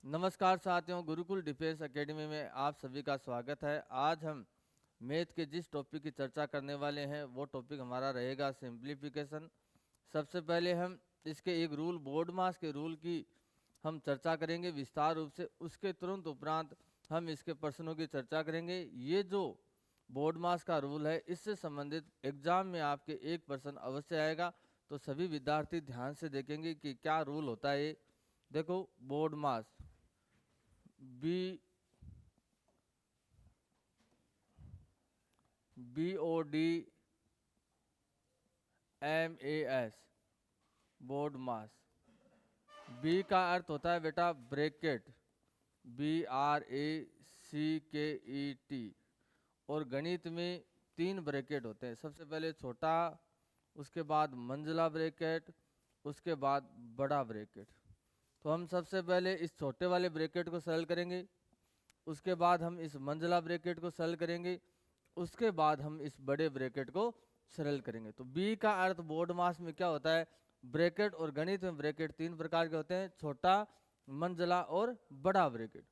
नमस्कार साथियों, Gurukul defence academy में आप सभी का स्वागत है। आज हम मैथ के जिस टॉपिक की चर्चा करने वाले हैं वो टॉपिक हमारा रहेगा सिंप्लीफिकेशन। सबसे पहले हम इसके एक रूल बोर्ड मास के रूल की हम चर्चा करेंगे विस्तार रूप से। उसके तुरंत उपरांत हम इसके प्रश्नों की चर्चा करेंगे। ये जो बोर्ड मास का रूल है इससे संबंधित एग्जाम में आपके एक प्रश्न अवश्य आएगा, तो सभी विद्यार्थी ध्यान से देखेंगे कि क्या रूल होता है। ये देखो, बोर्ड मास BODMAS, बोर्ड मास। बी का अर्थ होता है बेटा ब्रैकेट, BRACKET। और गणित में 3 ब्रैकेट होते हैं। सबसे पहले छोटा, उसके बाद मंझला ब्रैकेट, उसके बाद बड़ा ब्रैकेट। तो हम सबसे पहले इस छोटे वाले ब्रैकेट को सरल करेंगे, उसके बाद हम इस मंझला ब्रैकेट को सरल करेंगे, उसके बाद हम इस बड़े ब्रैकेट को सरल करेंगे। तो बी का अर्थ बोर्ड मास में क्या होता है, ब्रैकेट। और गणित में ब्रैकेट 3 प्रकार के होते हैं, छोटा, मंझला और बड़ा ब्रैकेट।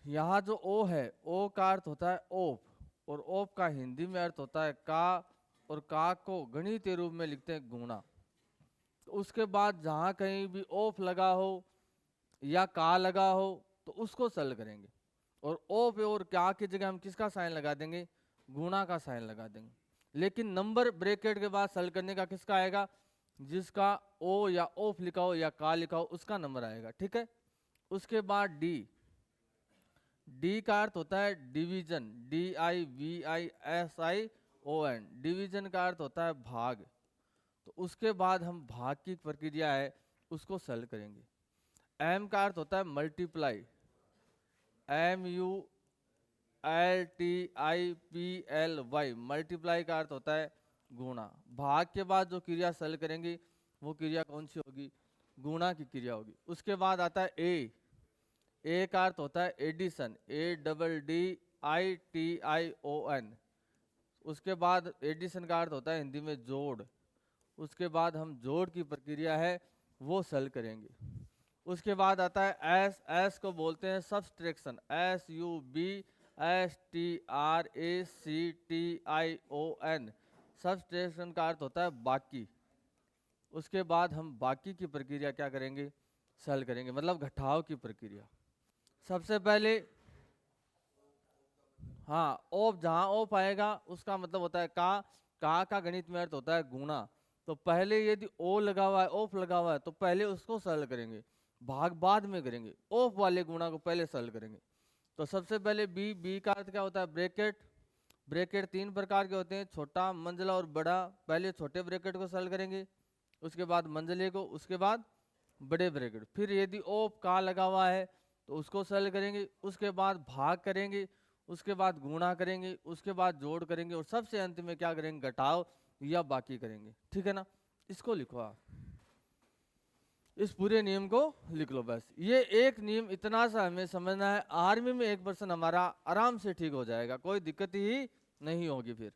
यहाँ जो ओ है, ओ का अर्थ होता है ओप, और ओप का हिंदी में अर्थ होता है का, और का को गणितीय रूप में लिखते हैं गुणा। तो उसके बाद जहाँ कहीं भी ओप लगा हो या का लगा हो तो उसको सरल करेंगे। और ओ पे और क्या की जगह हम किसका साइन लगा देंगे, गुणा का साइन लगा देंगे। लेकिन नंबर ब्रैकेट के बाद सरल करने का किसका आएगा, जिसका ओ या ओफ लिखा हो या का लिखा हो उसका नंबर आएगा। ठीक है। उसके बाद डी, डी का अर्थ होता है डिवीजन, DIVISION। डिवीजन का अर्थ होता है भाग। तो उसके बाद हम भाग की प्रक्रिया है उसको सरल करेंगे। एम का अर्थ होता है मल्टीप्लाई, MULTIPLY। मल्टीप्लाई का अर्थ होता है गुणा। भाग के बाद जो क्रिया सरल करेंगे वो क्रिया कौन सी होगी, गुणा की क्रिया होगी। उसके बाद आता है ए का अर्थ होता है एडिशन, ADDITION। उसके बाद एडिशन का अर्थ होता है हिंदी में जोड़। उसके बाद हम जोड़ की प्रक्रिया है वो सरल करेंगे। उसके बाद आता है एस को बोलते हैं सब्सट्रैक्शन, SUBSTRACTION। सब्सट्रैक्शन का अर्थ होता है बाकी। उसके बाद हम बाकी की प्रक्रिया क्या करेंगे, सरल करेंगे, मतलब घटाव की प्रक्रिया। सबसे पहले हाँ, ओप, जहाँ ओप आएगा उसका मतलब होता है का गणित में अर्थ होता है गुणा। तो पहले यदि ओ लगा हुआ है, ओप लगा हुआ है, तो पहले उसको सरल करेंगे, भाग बाद में करेंगे, ओप वाले गुणा को पहले सरल करेंगे। तो सबसे पहले बी का अर्थ क्या होता है ब्रैकेट। ब्रैकेट 3 प्रकार के होते हैं, छोटा, मंझला और बड़ा। पहले छोटे ब्रैकेट को सरल करेंगे, उसके बाद मंझले को, उसके बाद बड़े ब्रैकेट। फिर यदि ओप का लगा हुआ है तो उसको सरल करेंगे, उसके बाद भाग करेंगे, उसके बाद गुणा करेंगे, उसके बाद जोड़ करेंगे, और सबसे अंत में क्या करेंगे, घटाव या बाकी करेंगे। ठीक है ना। इसको लिखो आप, इस पूरे नियम को लिख लो। बस ये एक नियम इतना सा हमें समझना है, आर्मी में एक पर्सन हमारा आराम से ठीक हो जाएगा, कोई दिक्कत ही नहीं होगी फिर।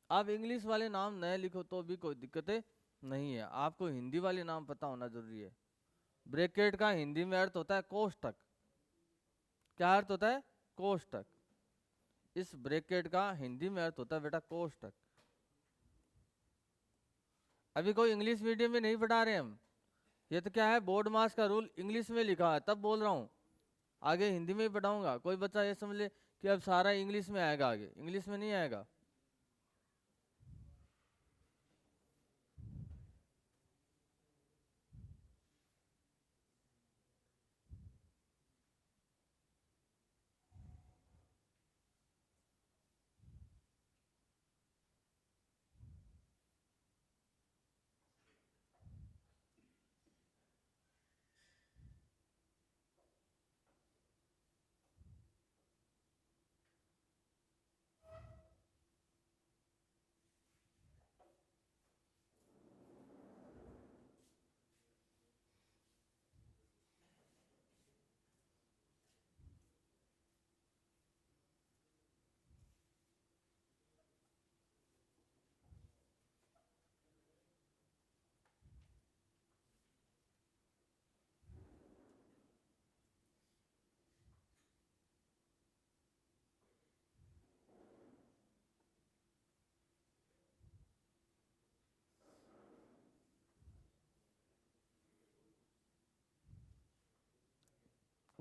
आप इंग्लिश वाले नाम नए लिखो तो भी कोई दिक्कत नहीं है, आपको हिंदी वाले नाम पता होना जरूरी है। ब्रैकेट का हिंदी में अर्थ होता है कोष्टक। क्या अर्थ होता है, कोष्टक। इस ब्रैकेट का हिंदी में अर्थ होता है बेटा कोष्टक। अभी कोई इंग्लिश मीडियम में नहीं पढ़ा रहे हम, ये तो क्या है, बोर्ड मास का रूल इंग्लिश में लिखा है तब बोल रहा हूँ। आगे हिंदी में ही पढ़ाऊंगा, कोई बच्चा ये समझ ले कि अब सारा इंग्लिश में आएगा, आगे इंग्लिश में नहीं आएगा।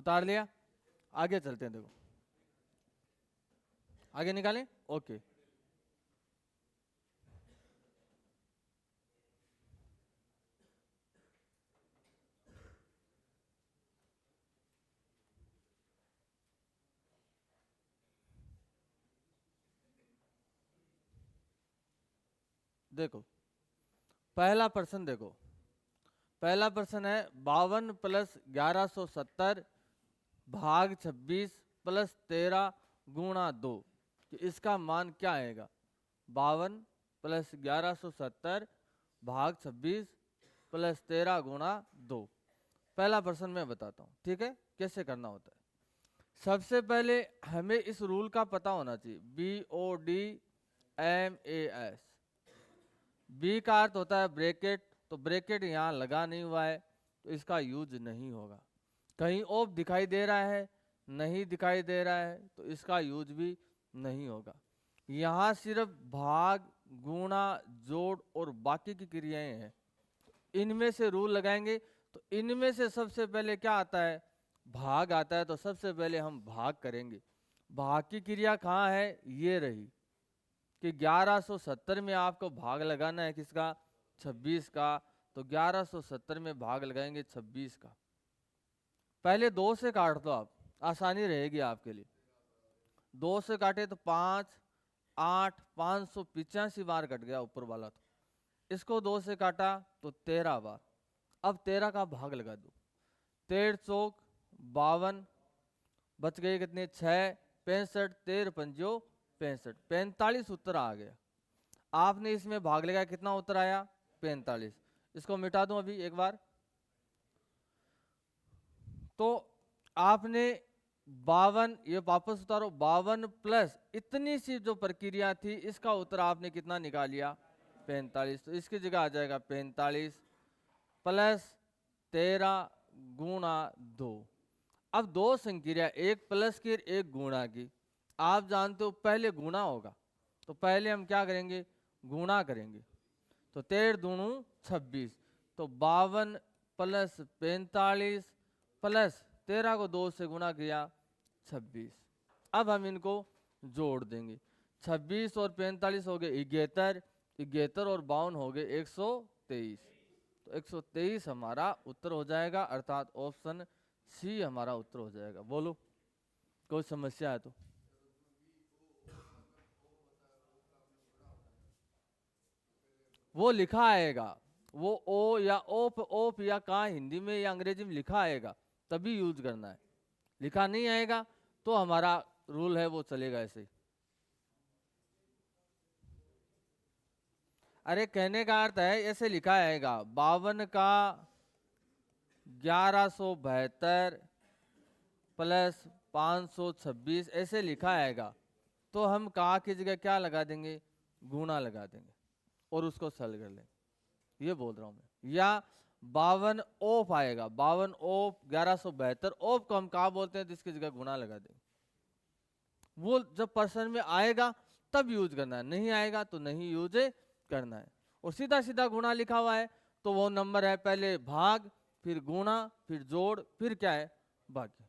उतार लिया, आगे चलते हैं। देखो आगे निकालें, ओके। देखो पहला प्रश्न देखो, पहला प्रश्न है 52 प्लस 1170 भाग 26 प्लस 13 गुणा 2, कि इसका मान क्या आएगा। 52 प्लस 1170 भाग 26 प्लस 13 गुणा 2। पहला प्रश्न मैं बताता हूँ, ठीक है, कैसे करना होता है। सबसे पहले हमें इस रूल का पता होना चाहिए, BODMAS। बी का अर्थ होता है ब्रैकेट, तो ब्रैकेट यहाँ लगा नहीं हुआ है तो इसका यूज नहीं होगा। कहीं ऑफ दिखाई दे रहा है, नहीं दिखाई दे रहा है तो इसका यूज भी नहीं होगा। यहाँ सिर्फ भाग, गुणा, जोड़ और बाकी की क्रियाएं हैं, इनमें से रूल लगाएंगे। तो इनमें से सबसे पहले क्या आता है, भाग आता है, तो सबसे पहले हम भाग करेंगे। भाग की क्रिया कहाँ है, ये रही कि 1170 में आपको भाग लगाना है किसका, 26 का। तो 1170 में भाग लगाएंगे 26 का। पहले 2 से काट दो आप, आसानी रहेगी आपके लिए। 2 से काटे तो 5 8 585 बार कट गया ऊपर वाला। तो इसको 2 से काटा तो 13 बार। अब 13 का भाग लगा दो, 13 चौक 52, बच गए कितने, 6 65, 13 पंजो 65, 45 उत्तर आ गया। आपने इसमें भाग लगाया, कितना उत्तर आया, 45। इसको मिटा दूं अभी एक बार। तो आपने 52, ये वापस उतारो, 52 प्लस इतनी सी जो प्रक्रिया थी, इसका उत्तर आपने कितना निकाल लिया, 45। तो इसकी जगह आ जाएगा 45 प्लस 13 गुणा 2। अब 2 संक्रिया, एक प्लस की एक गुणा की। आप जानते हो पहले गुणा होगा, तो पहले हम क्या करेंगे, गुणा करेंगे। तो 13 दूणु 26, तो 52 प्लस 45 प्लस 13 को 2 से गुणा किया 26। अब हम इनको जोड़ देंगे, 26 और 45 हो गए 71, 71 और 52 हो गए 123। तो 123 हमारा उत्तर हो जाएगा, अर्थात ऑप्शन सी हमारा उत्तर हो जाएगा। बोलो कोई समस्या है तो। वो लिखा आएगा, वो ओ या ओप ओप या कहाँ हिंदी में या अंग्रेजी में लिखा आएगा, तभी यूज करना है। लिखा नहीं आएगा तो हमारा रूल है वो चलेगा ऐसे ही। अरे कहने का अर्थ है ऐसे लिखा आएगा, 52 का 1172 प्लस 526 ऐसे लिखा आएगा। तो हम का की जगह क्या लगा देंगे, गुणा लगा देंगे और उसको सरल कर लेंगे, ये बोल रहा हूं मैं। या 52 ओफ आएगा, 52 ओफ 1172 ओफ को हम कहा बोलते हैं, तो इसकी जगह गुणा लगा देंगे। वो जब पर्सन में आएगा तब यूज करना है, नहीं आएगा तो नहीं यूज करना है। और सीधा सीधा गुणा लिखा हुआ है तो वो नंबर है, पहले भाग, फिर गुणा, फिर जोड़, फिर क्या है, भाग्य।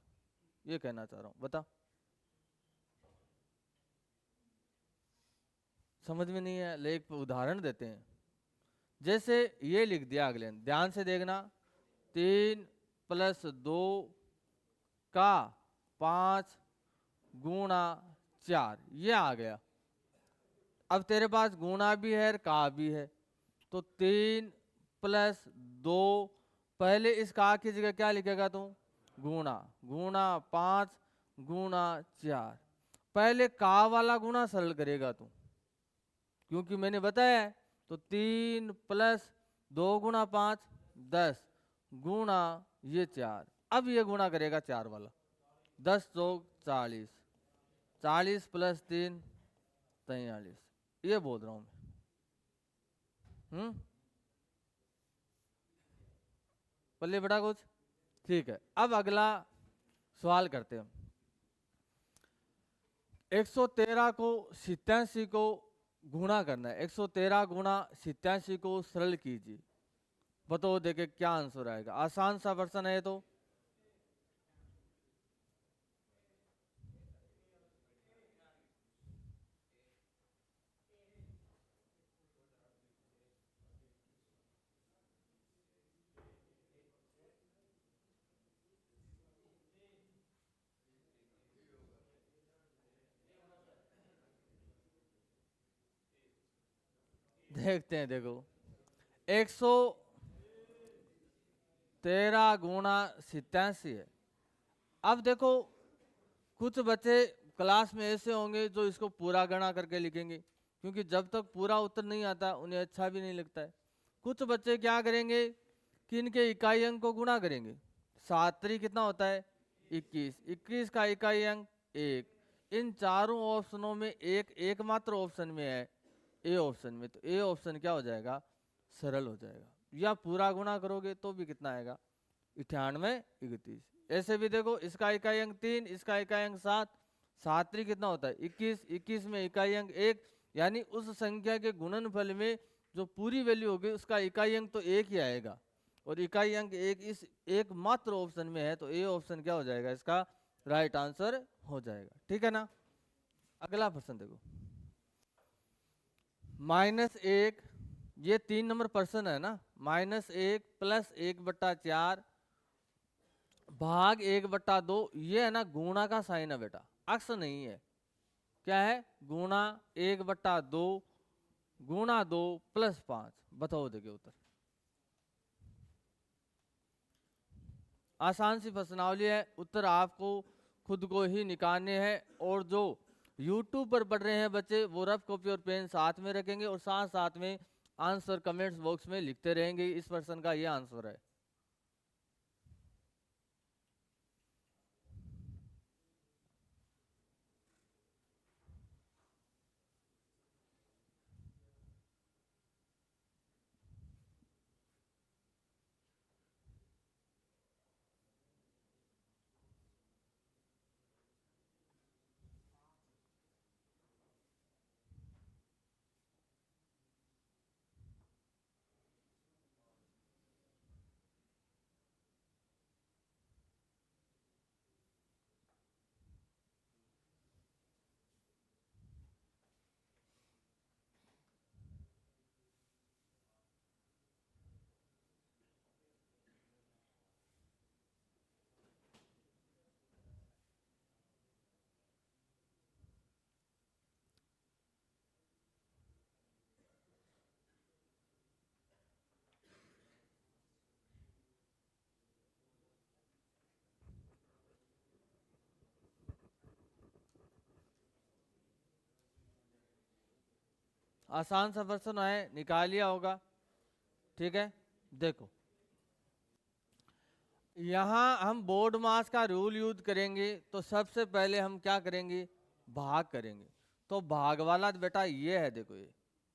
ये कहना चाह रहा हूं, बता समझ में नहीं है, ले एक उदाहरण देते हैं। जैसे ये लिख दिया, अगले ध्यान से देखना, 3 प्लस 2 का 5 गुणा 4, ये आ गया। अब तेरे पास गुणा भी है का भी है, तो 3 प्लस 2, पहले इस का की जगह क्या लिखेगा तू, गुणा, गुणा 5 गुणा 4। पहले का वाला गुणा सरल करेगा तू, क्योंकि मैंने बताया है। तो 3 प्लस 2 गुणा 5 10 गुणा ये 4। अब ये गुणा करेगा 4 वाला, 10 चौक 40, 40 प्लस 3 43। ये बोल रहा हूं मैं। पल्ले बड़ा कुछ, ठीक है। अब अगला सवाल करते हैं। 113 को 87 को गुणा करना है, 113 गुणा 87 को सरल कीजिए, बताओ देखे क्या आंसर आएगा। आसान सा वर्षन है तो देखते हैं, देखो 113 गुणा 87 है। अब देखो कुछ बच्चे क्लास में ऐसे होंगे जो इसको पूरा गणा करके लिखेंगे, क्योंकि जब तक पूरा उत्तर नहीं आता उन्हें अच्छा भी नहीं लगता है। कुछ बच्चे क्या करेंगे कि इनके इकाई अंक को गुणा करेंगे। 7 कितना होता है 21, 21 का इकाई अंक 1। इन चारों ऑप्शनों में एक एकमात्र ऑप्शन में है ए ऑप्शन में, तो ए ऑप्शन क्या हो जाएगा सरल हो जाएगा। या पूरा गुणा करोगे तो भी कितना आएगा 98 31। ऐसे भी देखो इसका इकाई अंक 3, इसका इकाई अंक 7, 7 कितना होता है 21, 21 में इकाई अंक 1, यानी उस संख्या के गुणनफल में जो पूरी वैल्यू होगी उसका इकाई अंक तो 1 ही आएगा, और इकाई अंक 1 इस एकमात्र ऑप्शन में है, तो ए ऑप्शन क्या हो जाएगा इसका राइट आंसर हो जाएगा। ठीक है ना। अगला प्रश्न देखो, -1, ये 3 नंबर प्रश्न है ना। -1 + 1/4 भाग 1/2, ये है ना गुणा का साइन है बेटा, अक्स नहीं है। क्या है गुणा 1/2 गुणा 2 + 5। बताओ देखिए उत्तर। आसान सी प्रश्नावली है, उत्तर आपको खुद को ही निकालने हैं। और जो YouTube पर पढ़ रहे हैं बच्चे वो रफ कॉपी और पेन साथ में रखेंगे और साथ साथ में आंसर कमेंट्स बॉक्स में लिखते रहेंगे इस प्रश्न का ये आंसर है। आसान सा प्रश्न है, निकाल लिया होगा। ठीक है, देखो यहाँ हम बोर्ड मास का रूल यूज करेंगे, तो सबसे पहले हम क्या करेंगे भाग करेंगे। तो भाग वाला बेटा ये है, देखो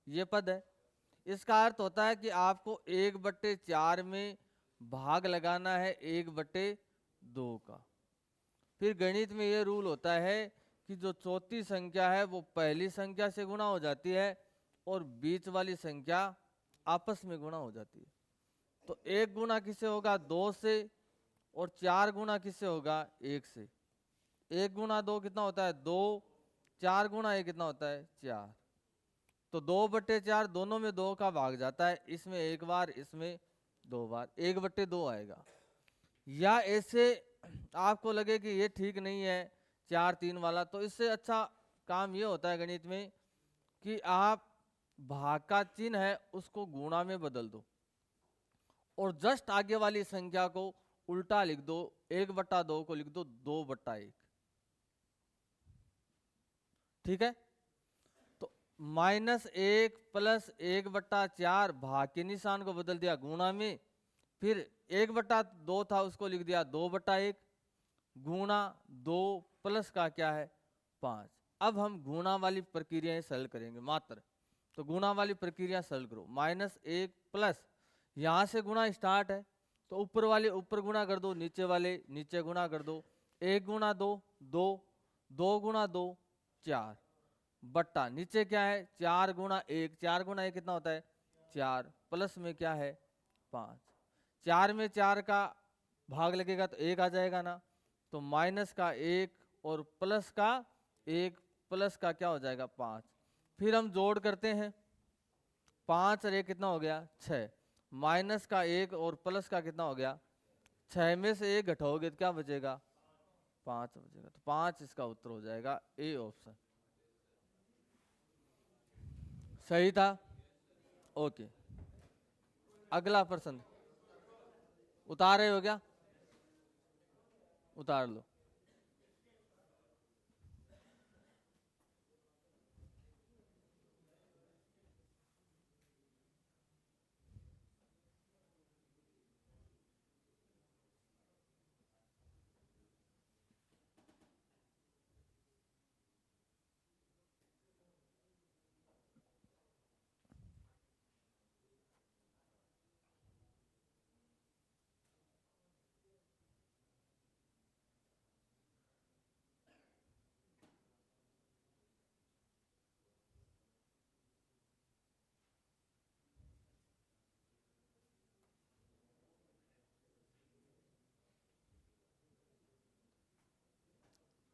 ये पद है। इसका अर्थ होता है कि आपको 1/4 में भाग लगाना है 1/2 का। फिर गणित में ये रूल होता है कि जो चौथी संख्या है वो पहली संख्या से गुणा हो जाती है और बीच वाली संख्या आपस में गुणा हो जाती है। तो 1 गुना किससे होगा 2 से, और 4 गुना किससे होगा 1 से। 1 गुना 2 कितना होता है 2, 4 गुना 1 कितना होता है 4। तो 2/4 दोनों में 2 का भाग जाता है, इसमें 1 बार इसमें 2 बार, 1/2 आएगा। या ऐसे आपको लगे कि ये ठीक नहीं है 4 3 वाला, तो इससे अच्छा काम ये होता है गणित में कि आप भाग का चिन्ह है उसको गुणा में बदल दो और जस्ट आगे वाली संख्या को उल्टा लिख दो, 1/2 को लिख दो 2/1। ठीक है, तो -1 + 1/4 भाग के निशान को बदल दिया गुणा में, फिर 1/2 था उसको लिख दिया 2/1 गुणा 2 प्लस का क्या है 5। अब हम गुणा वाली प्रक्रियाएं सरल करेंगे मात्र। तो गुणा वाली प्रक्रिया सरल करो, -1 प्लस यहाँ से गुणा स्टार्ट है, तो ऊपर वाले ऊपर गुणा कर दो, नीचे वाले नीचे गुणा कर दो। 1 गुणा 2 2, 2 गुणा 2 4 बट्टा नीचे क्या है 4 गुणा 1, 4 गुणा 1 कितना होता है 4, प्लस में क्या है 5। 4 में 4 का भाग लगेगा तो 1 आ जाएगा ना, तो माइनस का 1 और प्लस का 1, प्लस का क्या हो जाएगा 5। फिर हम जोड़ करते हैं, 5 और 1 कितना हो गया 6, माइनस का 1 और प्लस का कितना हो गया 6 में से 1 घटाओगे तो क्या बचेगा 5 बचेगा। तो 5 इसका उत्तर हो जाएगा ए ऑप्शन। सही था। ओके, अगला प्रश्न उतार रहे हो क्या? उतार लो।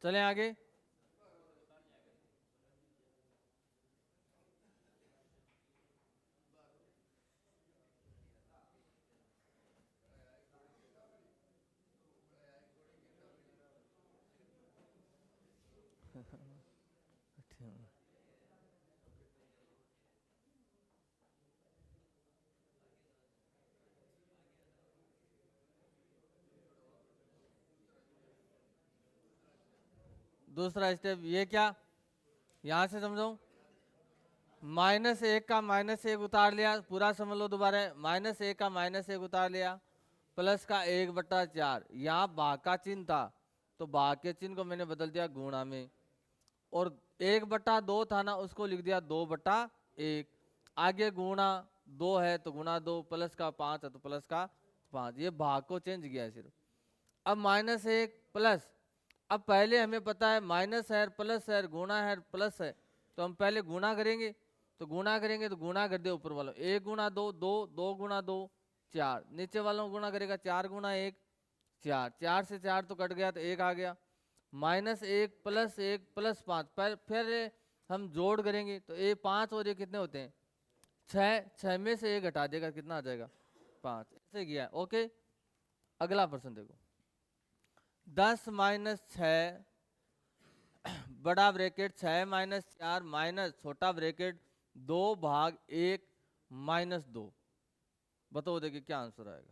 चलें आगे। दूसरा स्टेप ये क्या, यहां से समझो। -1 का -1 उतार लिया, पूरा समझ लो दोबारा। -1 का -1 उतार लिया, प्लस का 1/4। यहाँ भाग का चिन्ह था तो भाग के चिन्ह को मैंने बदल दिया गुणा में, और 1/2 था ना, उसको लिख दिया 2/1। आगे गुणा 2 है तो गुणा 2, प्लस का 5 है तो प्लस का 5। ये भाग को चेंज किया है सिर्फ। अब -1 प्लस, अब पहले हमें पता है माइनस है प्लस है गुणा है प्लस है, तो हम पहले गुणा करेंगे। तो गुणा करेंगे तो गुणा कर दे ऊपर वालों, 1 गुणा 2 2, 2 गुणा 2 4, नीचे वालों गुणा करेगा 4 गुणा 1 4, 4 से 4 तो कट गया तो 1 आ गया। -1 प्लस 1 प्लस 5, फिर हम जोड़ करेंगे तो ये 5 और ये कितने होते हैं 6, 6 में से 1 हटा देगा, कितना आ जाएगा 5। ऐसे किया। ओके, अगला प्रश्न देखो। 10 - 6 बड़ा ब्रैकेट 6 - 4 माइनस छोटा ब्रैकेट 2/1 -2। बताओ देखिए क्या आंसर आएगा।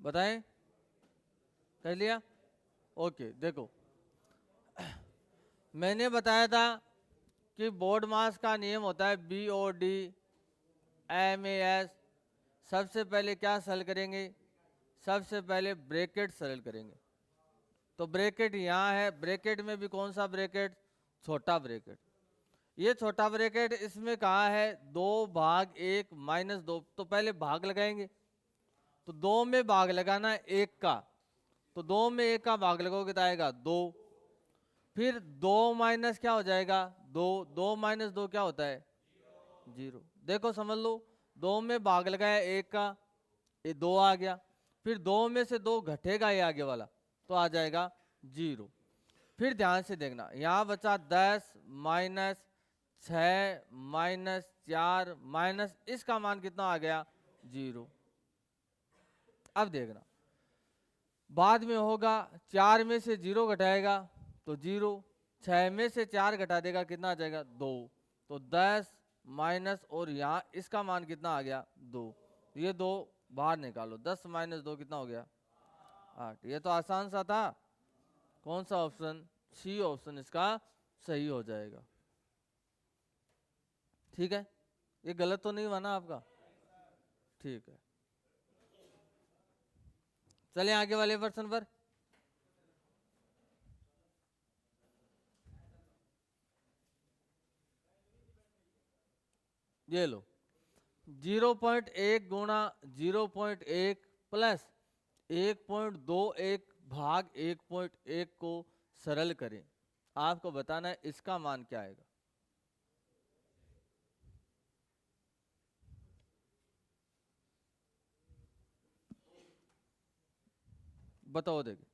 बताएं, कर लिया? ओके, देखो मैंने बताया था कि बोर्ड मास का नियम होता है BOD MAS। सबसे पहले क्या सरल करेंगे, सबसे पहले ब्रैकेट सरल करेंगे। तो ब्रैकेट यहाँ है, ब्रैकेट में भी कौन सा ब्रैकेट, छोटा ब्रैकेट। ये छोटा ब्रैकेट इसमें कहा है 2/1 -2, तो पहले भाग लगाएंगे। तो 2 में भाग लगाना है 1 का, तो 2 में 1 का भाग लगाओगे तो आएगा 2। फिर 2 माइनस क्या हो जाएगा 2, 2 - 2 क्या होता है 0। देखो समझ लो, 2 में भाग लगाया 1 का, ये 2 आ गया। फिर 2 में से 2 घटेगा ये आगे वाला, तो आ जाएगा 0। फिर ध्यान से देखना, यहाँ बचा 10 -6 -4 माइनस इसका मान कितना आ गया 0। अब देखना बाद में होगा, 4 में से 0 घटाएगा तो 0, 6 में से 4 घटा देगा कितना आ जाएगा 2, तो 10 माइनस, और यहाँ इसका मान कितना आ गया 2। ये 2 बाहर निकालो, 10 - 2 कितना हो गया 8। ये तो आसान सा था। कौन सा ऑप्शन, सी ऑप्शन इसका सही हो जाएगा। ठीक है, ये गलत तो नहीं हुआ ना आपका? ठीक है, चलिए आगे वाले प्रश्न पर। ये लो, 0.1 गुणा 0.1 प्लस 1.21 भाग 1.1 को सरल करें। आपको बताना है इसका मान क्या आएगा। बताओ देखिए।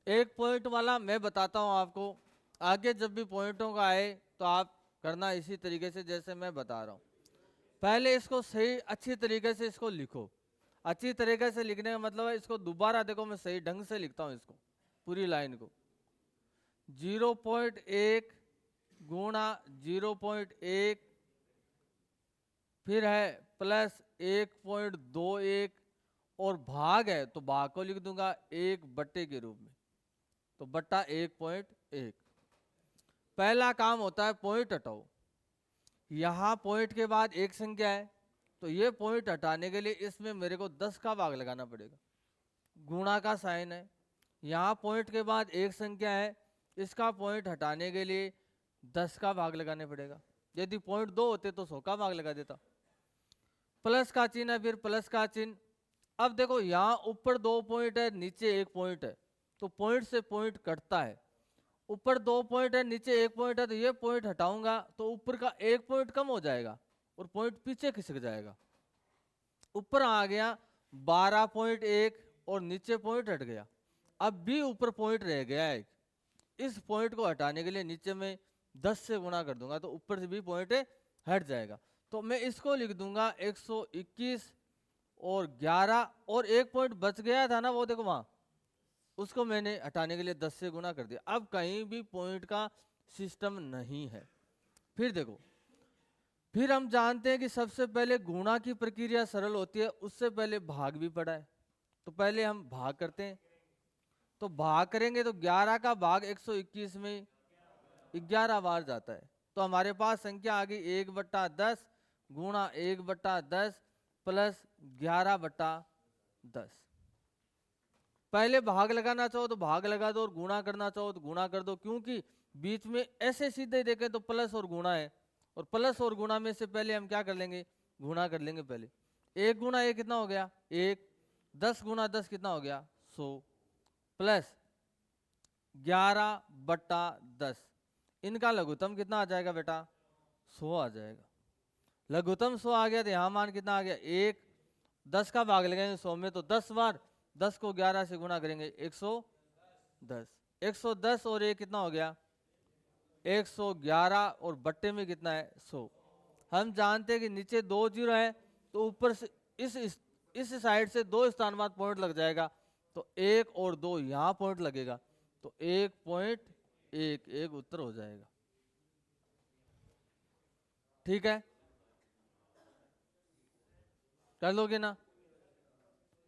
1 पॉइंट वाला मैं बताता हूं आपको। आगे जब भी पॉइंटों का आए तो आप करना इसी तरीके से जैसे मैं बता रहा हूं। पहले इसको सही अच्छी तरीके से इसको लिखो। अच्छी तरीके से लिखने का मतलब है इसको दोबारा देखो, मैं सही ढंग से लिखता हूं इसको, पूरी लाइन को। 0.1 गुणा 0.1 फिर है प्लस 1.21 और भाग है तो भाग को लिख दूंगा 1 के रूप में, तो बट्टा 1.1। पहला काम होता है पॉइंट हटाओ। यहां पॉइंट के बाद एक संख्या है तो ये पॉइंट हटाने के लिए इसमें मेरे को 10 का भाग लगाना पड़ेगा, गुणा का साइन है। यहाँ पॉइंट के बाद एक संख्या है, इसका पॉइंट हटाने के लिए 10 का भाग लगाने पड़ेगा। यदि पॉइंट 2 होते तो 100 का भाग लगा देता। प्लस का चिन्ह है, फिर प्लस का चिन्ह। अब देखो यहाँ ऊपर 2 पॉइंट है, नीचे 1 पॉइंट है, तो पॉइंट से पॉइंट कटता है। ऊपर 2 पॉइंट है, नीचे 1 पॉइंट है, तो ये पॉइंट हटाऊंगा तो ऊपर का 1 पॉइंट कम हो जाएगा और पॉइंट पीछे खिसक जाएगा। ऊपर आ गया 12.1 और नीचे पॉइंट हट गया। अब भी ऊपर पॉइंट रह गया है, इस पॉइंट को हटाने के लिए नीचे में 10 से गुणा कर दूंगा तो ऊपर से भी पॉइंट हट जाएगा। तो मैं इसको लिख दूंगा 121 और 11 और 1 पॉइंट बच गया था ना, वो देखो वहां, उसको मैंने हटाने के लिए 10 से गुणा कर दिया। अब कहीं भी पॉइंट का सिस्टम नहीं है। फिर देखो, फिर हम जानते हैं कि सबसे पहले गुणा की प्रक्रिया सरल होती है, उससे पहले भाग भी पड़ा है। तो पहले हम भाग करते हैं, तो भाग करेंगे तो 11 का भाग 121 में 11 बार जाता है। तो हमारे पास संख्या आ गई 1/10 गुणा 1/10 प्लस 11/10। पहले भाग लगाना चाहो तो भाग लगा दो और गुणा करना चाहो तो गुणा कर दो, क्योंकि बीच में ऐसे सीधे देखें तो प्लस और गुणा है, और प्लस और गुणा में से पहले हम क्या कर लेंगे, गुणा कर लेंगे पहले। 1 गुणा 1 कितना हो गया 1, 10 गुणा 10 कितना हो गया 100, प्लस 11/10। इनका लघुत्तम कितना आ जाएगा बेटा 100 आ जाएगा। लघुत्तम 100 आ गया तो यहाँ मान कितना आ गया 1, 10 का भाग लगाएंगे 100 में तो 10 बार, 10 को 11 से गुणा करेंगे 110। 110 और ये कितना हो गया 111 और बट्टे में कितना है 100। हम जानते हैं कि नीचे 2 जीरो है तो ऊपर से इस साइड से 2 स्थान बाद पॉइंट लग जाएगा, तो 1 और 2 यहाँ पॉइंट लगेगा, तो 1.11 उत्तर हो जाएगा। ठीक है, कर लोगे ना?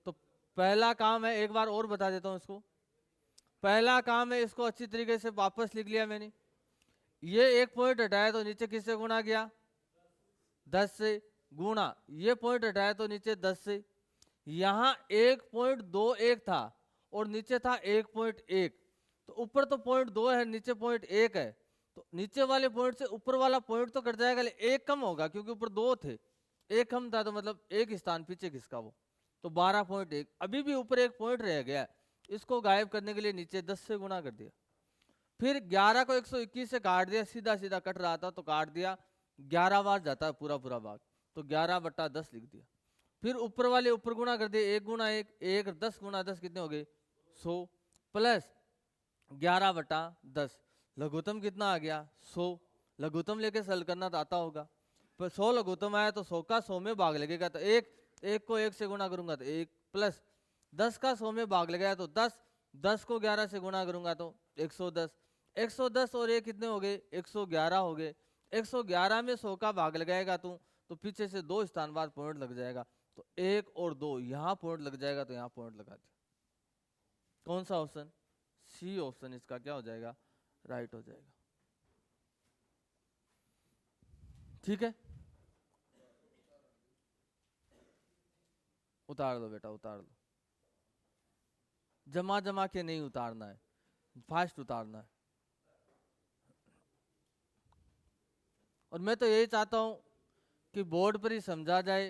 तो पहला काम है, एक बार और बता देता हूं इसको। पहला काम है, इसको अच्छी तरीके से वापस लिख लिया मैंने। ये 1 पॉइंट हटाया तो नीचे किससे गुणा किया 10 से, गुणा ये पॉइंट हटाया तो नीचे 10 से। यहां 1.21 था और नीचे था 1.1, तो ऊपर तो पॉइंट 2 है, नीचे पॉइंट 1 है, तो नीचे वाले पॉइंट से ऊपर वाला पॉइंट तो कट जाएगा, लेकिन 1 कम होगा क्योंकि ऊपर 2 थे, 1 कम था तो मतलब 1 स्थान पीछे किसका वो, तो 12.1। अभी भी ऊपर 1 पॉइंट रह गया, इसको गायब करने के लिए नीचे 10 से गुणा कर दिया। फिर 11 को 121 से काट दिया, सीधा सीधा कट रहा था तो काट दिया, 11 बार जाता है पूरा पूरा भाग, तो 11/10 लिख दिया। फिर ऊपर वाले ऊपर गुणा कर दिए, 1 गुणा 1 1, 10 गुणा 10 कितने हो गए 100, प्लस 11/10। लघुत्तम कितना आ गया 100, लघुत्तम लेके सरल करना तो आता होगा। पर 100 लघुत्तम आया तो 100 का 100 में भाग लगेगा, तो एक को 1 से गुना करूंगा तो 1 प्लस 10 का 100 में भाग लगेगा तो 10 को 11 से गुना करूंगा तो 110। 110 और ये कितने हो गए? 111 हो गए। 111 में 100 का भाग लगाएगा तो पीछे से 2 स्थान बाद पॉइंट लग जाएगा, तो 1 और 2 यहाँ पॉइंट लग जाएगा, तो यहाँ पॉइंट लगा दिया। कौन सा ऑप्शन? सी ऑप्शन इसका क्या हो जाएगा? राइट हो जाएगा। ठीक है, उतार दो बेटा, उतार दो। जमा जमा के नहीं उतारना है, फास्ट उतारना है। और मैं तो यही चाहता हूं कि बोर्ड पर ही समझा जाए,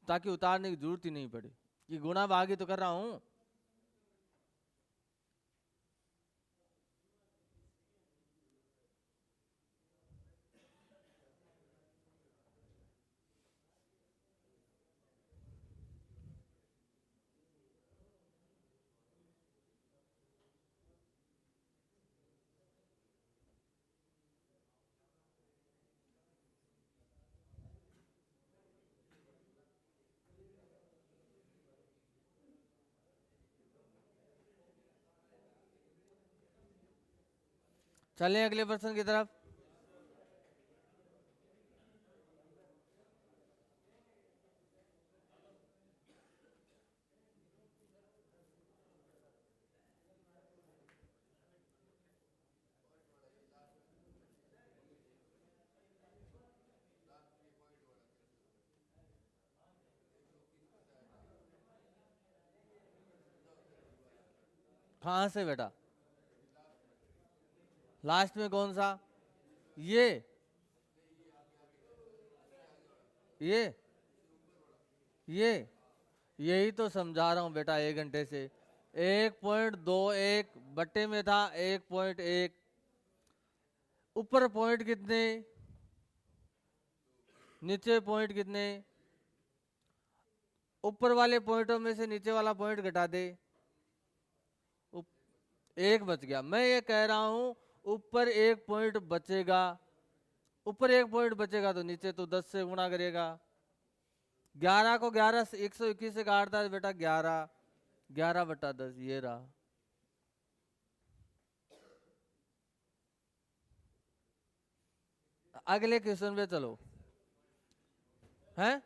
ताकि उतारने की जरूरत ही नहीं पड़े। कि गुणा भागी तो कर रहा हूं। चलें अगले प्रश्न की तरफ। कहां से बेटा? लास्ट में कौन सा? ये ये यही तो समझा रहा हूं बेटा 1 घंटे से। 1.21 बट्टे में था 1.1। ऊपर पॉइंट कितने, नीचे पॉइंट कितने? ऊपर वाले पॉइंटों में से नीचे वाला पॉइंट घटा दे, 1 बच गया। मैं ये कह रहा हूं ऊपर 1 पॉइंट बचेगा, ऊपर 1 पॉइंट बचेगा तो नीचे तो 10 से गुणा करेगा। 11 को 11 से 121 से काटता है बेटा 11, 11/10 ये रहा। अगले क्वेश्चन पे चलो। हैं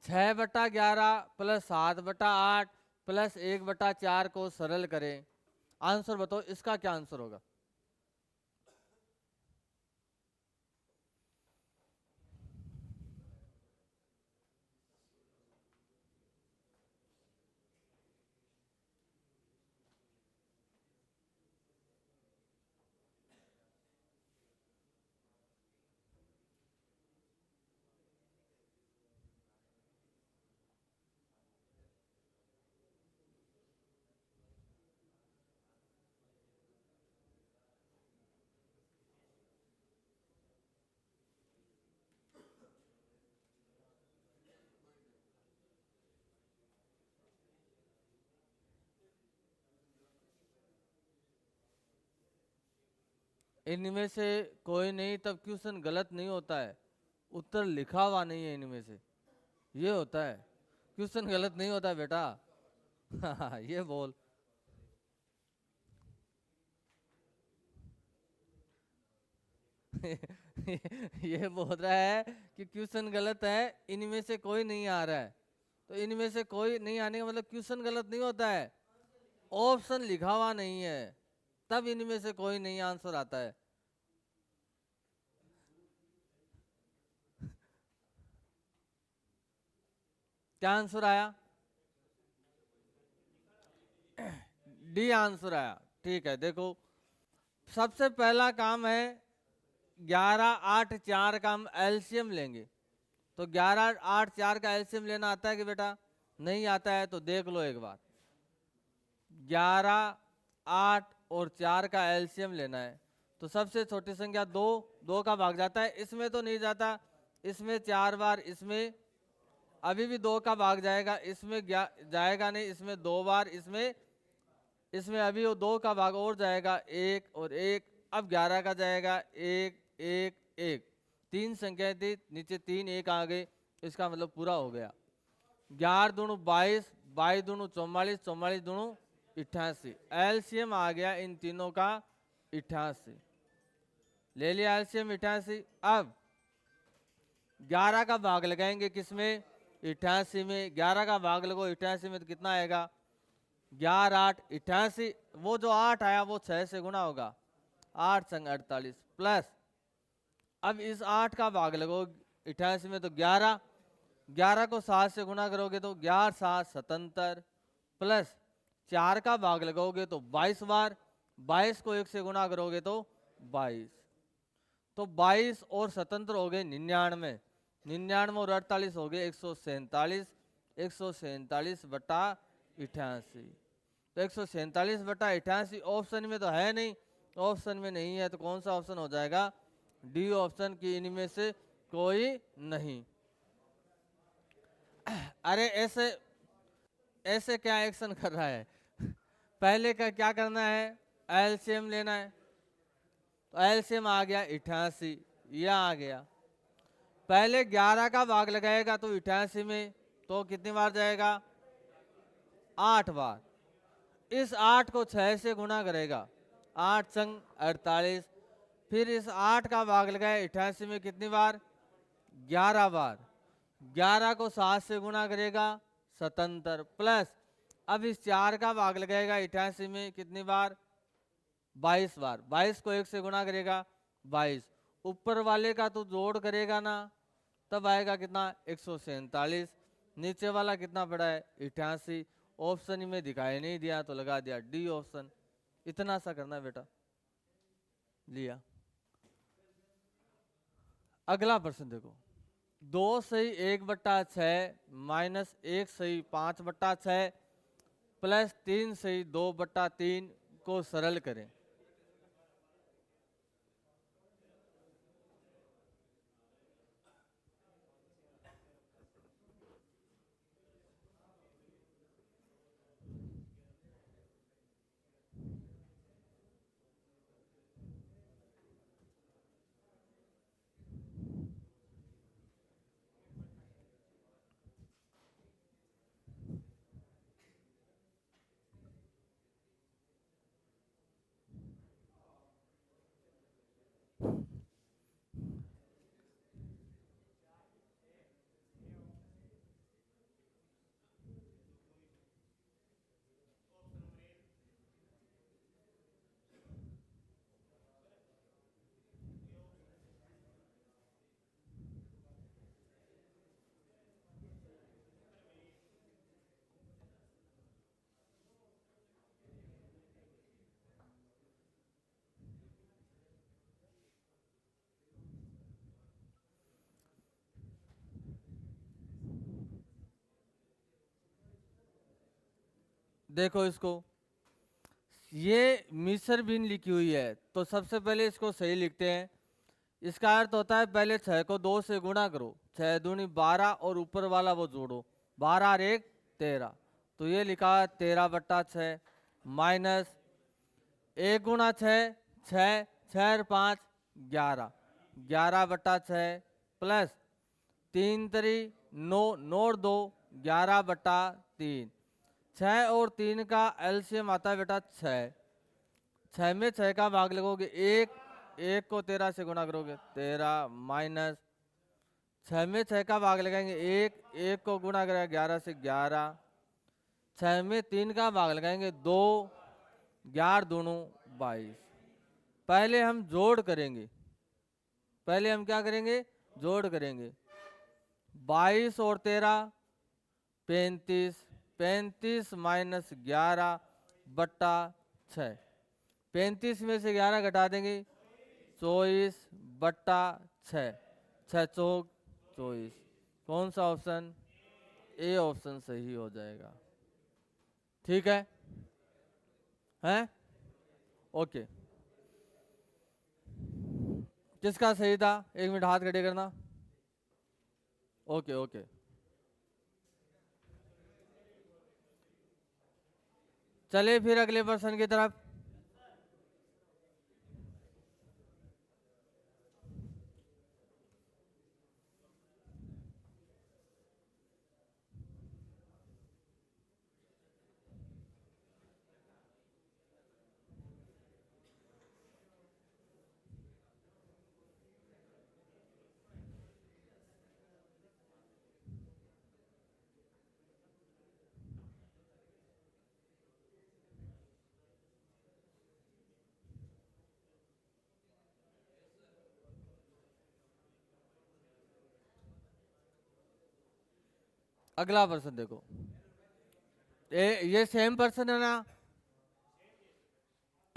6/11 प्लस 7/8 प्लस 1/4 को सरल करें। आंसर बताओ, इसका क्या आंसर होगा? इनमें से कोई नहीं, तब क्वेश्चन गलत नहीं होता है। उत्तर लिखा हुआ नहीं है इनमें से, ये होता है। क्वेश्चन गलत नहीं होता है बेटा। ये बोल। ये बोल रहा है कि क्वेश्चन गलत है, इनमें से कोई नहीं आ रहा है। तो इनमें से कोई नहीं आने का मतलब क्वेश्चन गलत नहीं होता है, ऑप्शन लिखा हुआ नहीं है, तब इनमें से कोई नहीं आंसर आता है। क्या आंसर आया? डी आंसर आया। ठीक है, देखो सबसे पहला काम है 11, 8, 4 का हम एलसीएम लेंगे। तो 11, 8, 4 का एलसीएम लेना आता है कि बेटा? नहीं आता है। तो देख लो एक बार, 11, 8 और 4 का एलसीएम लेना है। तो सबसे छोटी संख्या 2, 2 का भाग जाता है, इसमें तो नहीं जाता, इसमें 4 बार, इसमें अभी भी 2 का भाग जाएगा, इसमें जाएगा नहीं, इसमें 2 बार, इसमें इसमें अभी वो 2 का भाग और जाएगा, 1 और 1। अब 11 का जाएगा 1 1 1, 3 संख्याएं थी, नीचे 3 1 आ गए, इसका मतलब पूरा हो गया। 11 दूणु 22, 22 दूणु 44, 44 दूणु 88। एलसीएम आ गया इन तीनों का 88। ले लिया एलसीएम 88। अब 11 का भाग लगाएंगे किसमें? 88 में। 11 का भाग लगो 88 में तो कितना आएगा? 11 8 88। वो जो 8 आया वो 6 से गुना होगा, 8 संग 48 प्लस, अब इस 8 का भाग लगो 88 में तो 11, 11 को 7 से गुना करोगे तो 11 7 77 प्लस 4 का भाग लगाओगे तो 22 बार, 22 को 1 से गुना करोगे तो 22, तो 22 और 77 हो गए 99, 99 और 48 हो गए 147, 147 बटा 88। तो 147 बटा 88 ऑप्शन में तो है नहीं, ऑप्शन में नहीं है तो कौन सा ऑप्शन हो जाएगा? डी ऑप्शन की इनमें से कोई नहीं। अरे ऐसे ऐसे क्या एक्शन कर रहा है? पहले का क्या करना है? एलसीएम लेना है। तो एलसीएम आ गया 88, यह आ गया। पहले 11 का भाग लगाएगा तो 88 में तो कितनी बार जाएगा? 8 बार। इस 8 को 6 से गुना करेगा, 8 संग 48। फिर इस 8 का भाग लगाए 88 में कितनी बार? 11 बार। 11 को 7 से गुना करेगा 77 प्लस, अब इस 4 का भाग लगाएगा 88 में कितनी बार? 22 बार। 22 को 1 से गुना करेगा 22, ऊपर वाले का तो जोड़ करेगा ना, तब आएगा कितना? 147। नीचे वाला कितना पड़ा है? 88। ऑप्शन में दिखाई नहीं दिया तो लगा दिया डी ऑप्शन। इतना सा करना है बेटा। लिया। अगला प्रश्न देखो, 2 सही 1/6 माइनस 1 सही 5/6 प्लस 3 सही 2/3 को सरल करें। देखो इसको, ये मिस्र बिन लिखी हुई है तो सबसे पहले इसको सही लिखते हैं। इसका अर्थ होता है पहले 6 को 2 से गुणा करो, 6 दूनी 12 और ऊपर वाला वो जोड़ो, 12 और 1 13, तो ये लिखा 13/6 माइनस 1 गुणा 6 6 6 और 5 11, 11/6 प्लस 3 3 9 9 और 2 11/3। 6 और 3 का एलसीएम आता है बेटा 6, 6 में 6 का भाग लगोगे 1, 1 को 13 से गुणा करोगे 13 माइनस 6 में 6 का भाग लगाएंगे 1, 1 को गुणा करेगा 11 से 11, 6 में 3 का भाग लगाएंगे 2, 11 दूणु 22। पहले हम जोड़ करेंगे, पहले हम क्या करेंगे? जोड़ करेंगे। 22 और 13 35, 35 माइनस 11/6, 35 में से 11 घटा देंगे 24/6, 6 चौक 24। कौन सा ऑप्शन? ए ऑप्शन सही हो जाएगा। ठीक है, हैं? ओके, किसका सही था? 1 मिनट हाथ खड़े करना। ओके ओके, चले फिर अगले प्रश्न की तरफ। अगला प्रश्न देखो, ये सेम प्रश्न है ना।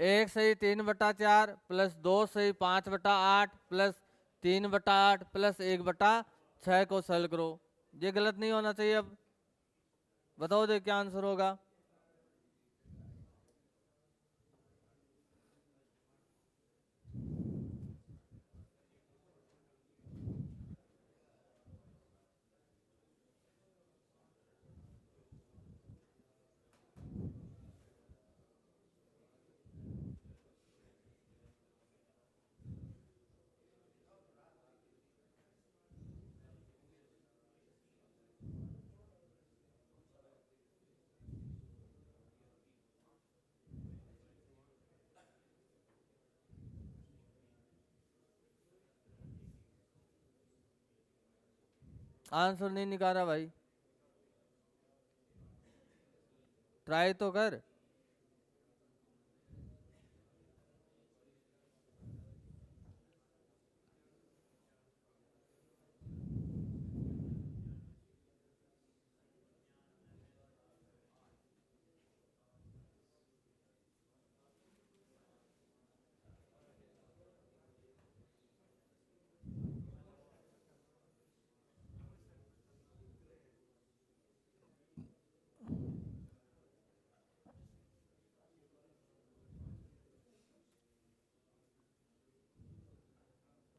1/3/4 प्लस 2/5/8 प्लस 3/8 प्लस 1/6 को सरल करो। ये गलत नहीं होना चाहिए। अब बताओ दे क्या आंसर होगा। आंसर नहीं निकाला भाई, ट्राई तो कर।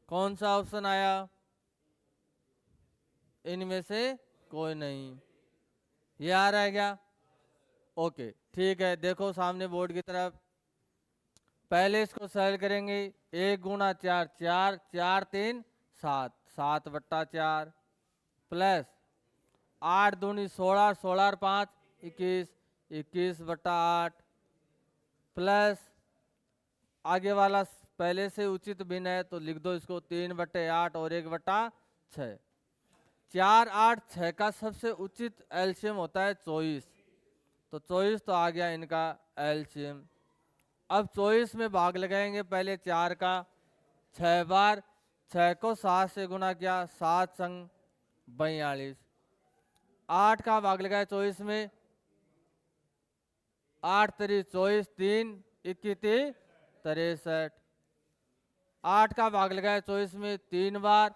कौन सा ऑप्शन आया? इनमें से कोई नहीं। ये आ रहा है क्या? ओके ठीक है, देखो सामने बोर्ड की तरफ। पहले इसको सरल करेंगे। 1 × 4 4, 4 3 7, 7/4 प्लस 8 दूनी 16, 16 5 21, 21/8 प्लस आगे वाला पहले से उचित भिन्न है तो लिख दो इसको 3/8 और 1/6। 4 8 6 का सबसे उचित एलसीएम होता है 24, तो 24 तो आ गया इनका एलसीएम। अब 24 में भाग लगाएंगे पहले 4 का 6 बार, 6 को 7 से गुना किया, 7 संग 42। 8 का भाग लगाया 24 में, 8 3 24, 3 21 63। 8 का भाग लगाया 24 में 3 बार,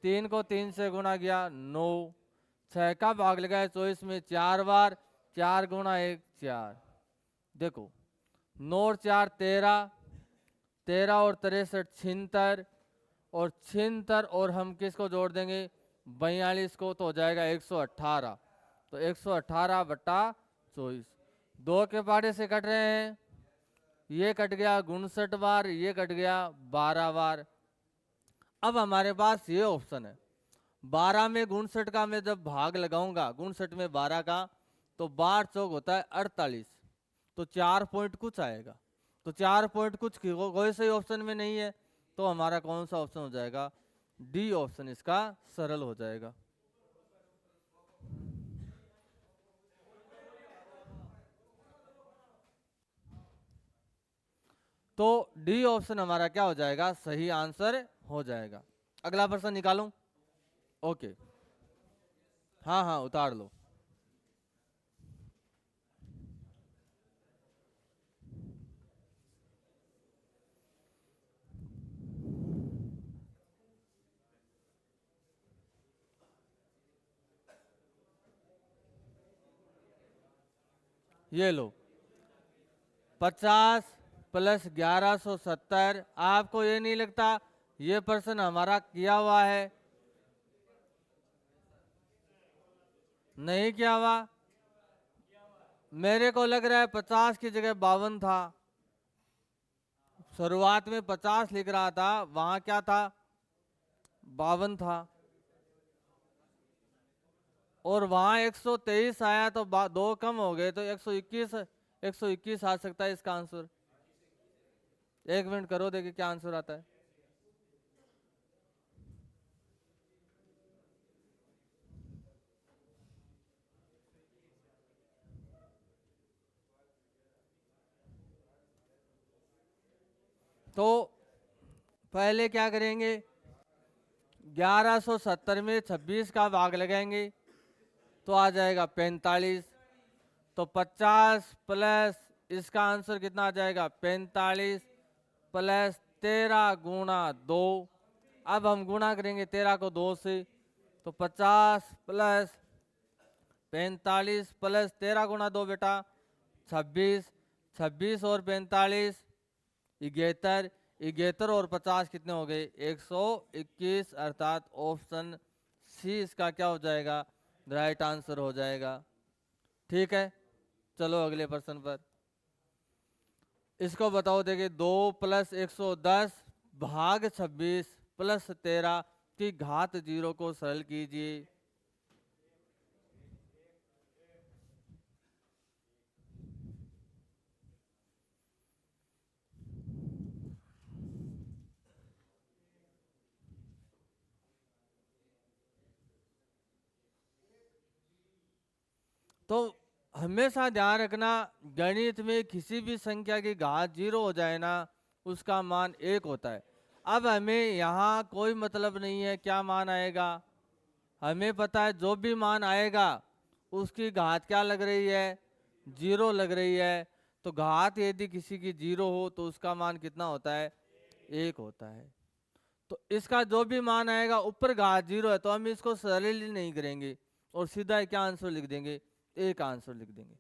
3 को 3 से गुना किया 9। 6 का भाग लगाया 24 में 4 बार, 4 गुना 1 4। देखो 9 और 4 13, 13 और 63 76, और 76 और हम किसको जोड़ देंगे 42 को, तो हो जाएगा 118। तो 118/24। 2 के पाटे से कट रहे हैं, ये कट गया 59 बार, ये कट गया 12 बार। अब हमारे पास ये ऑप्शन है 12 में 59 का मैं जब भाग लगाऊंगा 59 में 12 का, तो 12 चौक होता है 48, तो 4 पॉइंट कुछ आएगा। तो 4 पॉइंट कुछ कोई सही ऑप्शन में नहीं है, तो हमारा कौन सा ऑप्शन हो जाएगा? डी ऑप्शन इसका सरल हो जाएगा। तो डी ऑप्शन हमारा क्या हो जाएगा? सही आंसर हो जाएगा। अगला प्रश्न निकालूं? ओके, हाँ हाँ उतार लो। ये लो 50 प्लस 1170। आपको ये नहीं लगता ये प्रश्न हमारा किया हुआ है? नहीं किया हुआ? मेरे को लग रहा है 50 की जगह 52 था। शुरुआत में 50 लिख रहा था, वहां क्या था, 52 था। और वहां 123 आया तो दो कम हो गए तो 121, 121 आ सकता है इसका आंसर। एक मिनट करो, देखिए क्या आंसर आता है। तो पहले क्या करेंगे, 1170 में 26 का भाग लगाएंगे तो आ जाएगा 45। तो 50 प्लस इसका आंसर कितना आ जाएगा, 45 प्लस 13 गुणा 2। अब हम गुणा करेंगे 13 को 2 से, तो 50 प्लस 45 प्लस 13 गुणा 2 बेटा 26, 26 और 45 73, 73 और 50 कितने हो गए, 121, अर्थात ऑप्शन सी इसका क्या हो जाएगा, राइट आंसर हो जाएगा। ठीक है, चलो अगले प्रश्न पर। इसको बताओ, देखिए 2 प्लस 110 भाग 26 प्लस 13 की घात 0 को सरल कीजिए। तो हमेशा ध्यान रखना, गणित में किसी भी संख्या की घात 0 हो जाए ना, उसका मान 1 होता है। अब हमें यहाँ कोई मतलब नहीं है क्या मान आएगा, हमें पता है जो भी मान आएगा उसकी घात क्या लग रही है, 0 लग रही है। तो घात यदि किसी की 0 हो तो उसका मान कितना होता है, 1 होता है। तो इसका जो भी मान आएगा ऊपर घात 0 है तो हम इसको सरल ही नहीं करेंगे और सीधा क्या आंसर लिख देंगे, एक आंसर लिख देंगे।